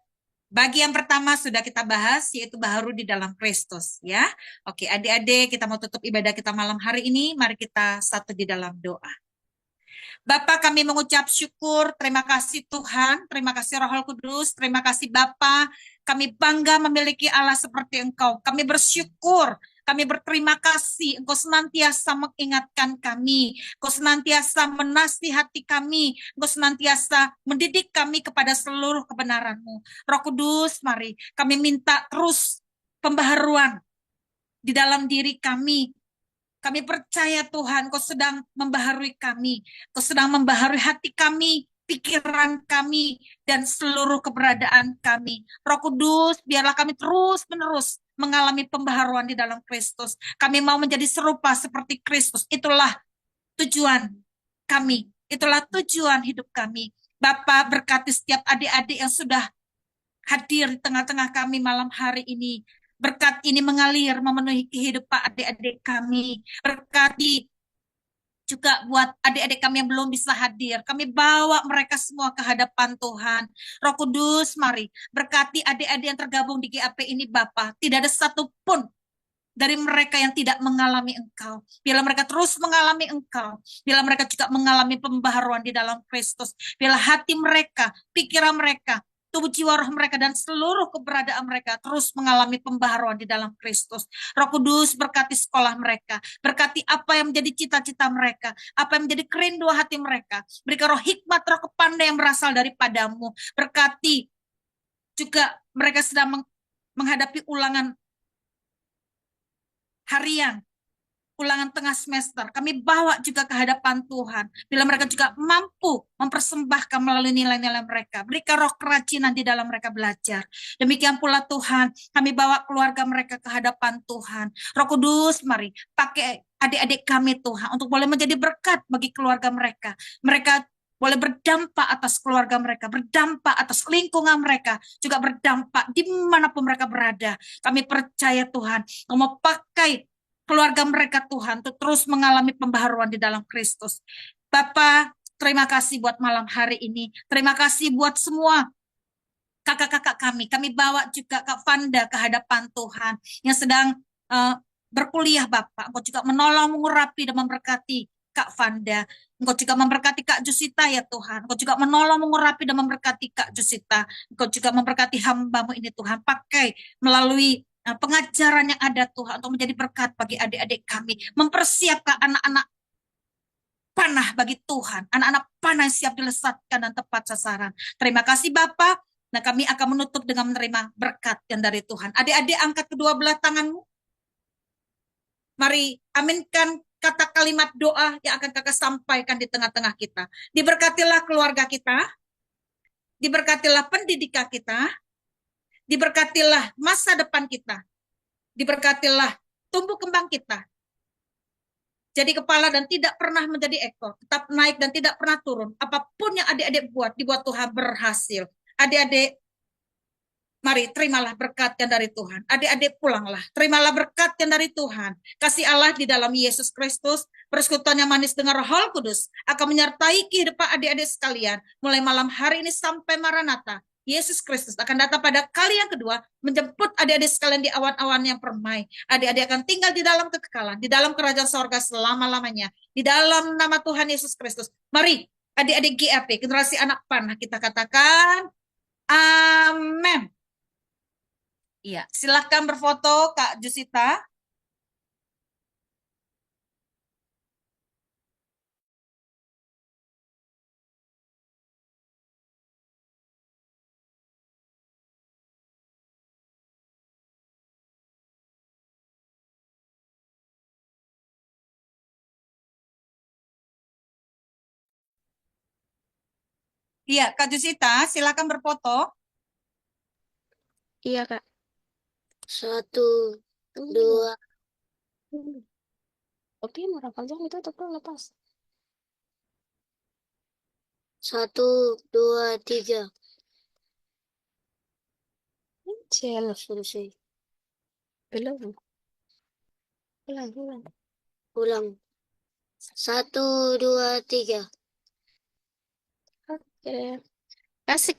Bagi yang pertama sudah kita bahas, yaitu baru di dalam Kristus, ya. Oke, adik-adik, kita mau tutup ibadah kita malam hari ini. Mari kita satu di dalam doa. Bapak, kami mengucap syukur, terima kasih Tuhan, terima kasih Roh Kudus, terima kasih Bapak. Kami bangga memiliki Allah seperti Engkau. Kami bersyukur, kami berterima kasih. Engkau senantiasa mengingatkan kami, Engkau senantiasa menasihati kami, Engkau senantiasa mendidik kami kepada seluruh kebenaran-Mu. Roh Kudus, mari kami minta terus pembaharuan di dalam diri kami. Kami percaya Tuhan, Kau sedang membaharui kami. Kau sedang membaharui hati kami, pikiran kami, dan seluruh keberadaan kami. Roh Kudus, biarlah kami terus-menerus mengalami pembaharuan di dalam Kristus. Kami mau menjadi serupa seperti Kristus. Itulah tujuan kami. Itulah tujuan hidup kami. Bapak, berkati setiap adik-adik yang sudah hadir di tengah-tengah kami malam hari ini. Berkat ini mengalir memenuhi kehidupan adik-adik kami. Berkati juga buat adik-adik kami yang belum bisa hadir. Kami bawa mereka semua ke hadapan Tuhan. Roh Kudus, mari berkati adik-adik yang tergabung di GAP ini Bapa. Tidak ada satupun dari mereka yang tidak mengalami Engkau. Bila mereka terus mengalami Engkau, bila mereka juga mengalami pembaharuan di dalam Kristus, bila hati mereka, pikiran mereka, tubuh jiwa roh mereka dan seluruh keberadaan mereka terus mengalami pembaharuan di dalam Kristus. Roh Kudus berkati sekolah mereka, berkati apa yang menjadi cita-cita mereka, apa yang menjadi kerinduan hati mereka. Berikan roh hikmat, roh kepandaian yang berasal daripadamu. Berkati juga mereka sedang menghadapi ulangan harian, ulangan tengah semester. Kami bawa juga ke hadapan Tuhan. Bila mereka juga mampu mempersembahkan melalui nilai-nilai mereka. Berikan roh kerajinan di dalam mereka belajar. Demikian pula Tuhan, kami bawa keluarga mereka ke hadapan Tuhan. Roh Kudus, mari pakai adik-adik kami Tuhan untuk boleh menjadi berkat bagi keluarga mereka. Mereka boleh berdampak atas keluarga mereka, berdampak atas lingkungan mereka, juga berdampak dimanapun mereka berada. Kami percaya Tuhan, Kau mau pakai keluarga mereka Tuhan untuk terus mengalami pembaharuan di dalam Kristus. Bapak, terima kasih buat malam hari ini. Terima kasih buat semua kakak-kakak kami. Kami bawa juga Kak Fanda ke hadapan Tuhan yang sedang berkuliah Bapak. Engkau juga menolong, mengurapi dan memberkati Kak Fanda. Engkau juga memberkati Kak Jusita ya Tuhan. Engkau juga menolong, mengurapi dan memberkati Kak Jusita. Engkau juga memberkati hamba-Mu ini Tuhan. Pakai melalui pengajaran yang ada Tuhan untuk menjadi berkat bagi adik-adik kami. Mempersiapkan anak-anak panah bagi Tuhan. Anak-anak panah yang siap dilesatkan dan tepat sasaran. Terima kasih Bapak. Nah, kami akan menutup dengan menerima berkat yang dari Tuhan. Adik-adik angkat kedua belah tanganmu. Mari aminkan kata kalimat doa yang akan kakak sampaikan di tengah-tengah kita. Diberkatilah keluarga kita. Diberkatilah pendidikan kita. Diberkatilah masa depan kita. Diberkatilah tumbuh kembang kita. Jadi kepala dan tidak pernah menjadi ekor. Tetap naik dan tidak pernah turun. Apapun yang adik-adik buat, dibuat Tuhan berhasil. Adik-adik, mari terimalah berkat yang dari Tuhan. Adik-adik pulanglah. Terimalah berkat yang dari Tuhan. Kasih Allah di dalam Yesus Kristus. Persekutuan yang manis dengan Roh Kudus akan menyertai kehidupan adik-adik sekalian. Mulai malam hari ini sampai Maranatha. Yesus Kristus akan datang pada kali yang kedua menjemput adik-adik sekalian di awan-awan yang permai. Adik-adik akan tinggal di dalam kekekalan, di dalam kerajaan sorga selama-lamanya. Di dalam nama Tuhan Yesus Kristus. Mari adik-adik GAP, generasi anak panah, kita katakan amin. Iya, silahkan berfoto Kak Jusita. Iya, Kak Jusita, silakan berfoto. Iya, Kak. 1, 2. Oke, mau panjang itu atau lepas? 1, 2, 3. Selesai. Belum. Ulang. Ulang. 1, 2, 3. Oke. Kasih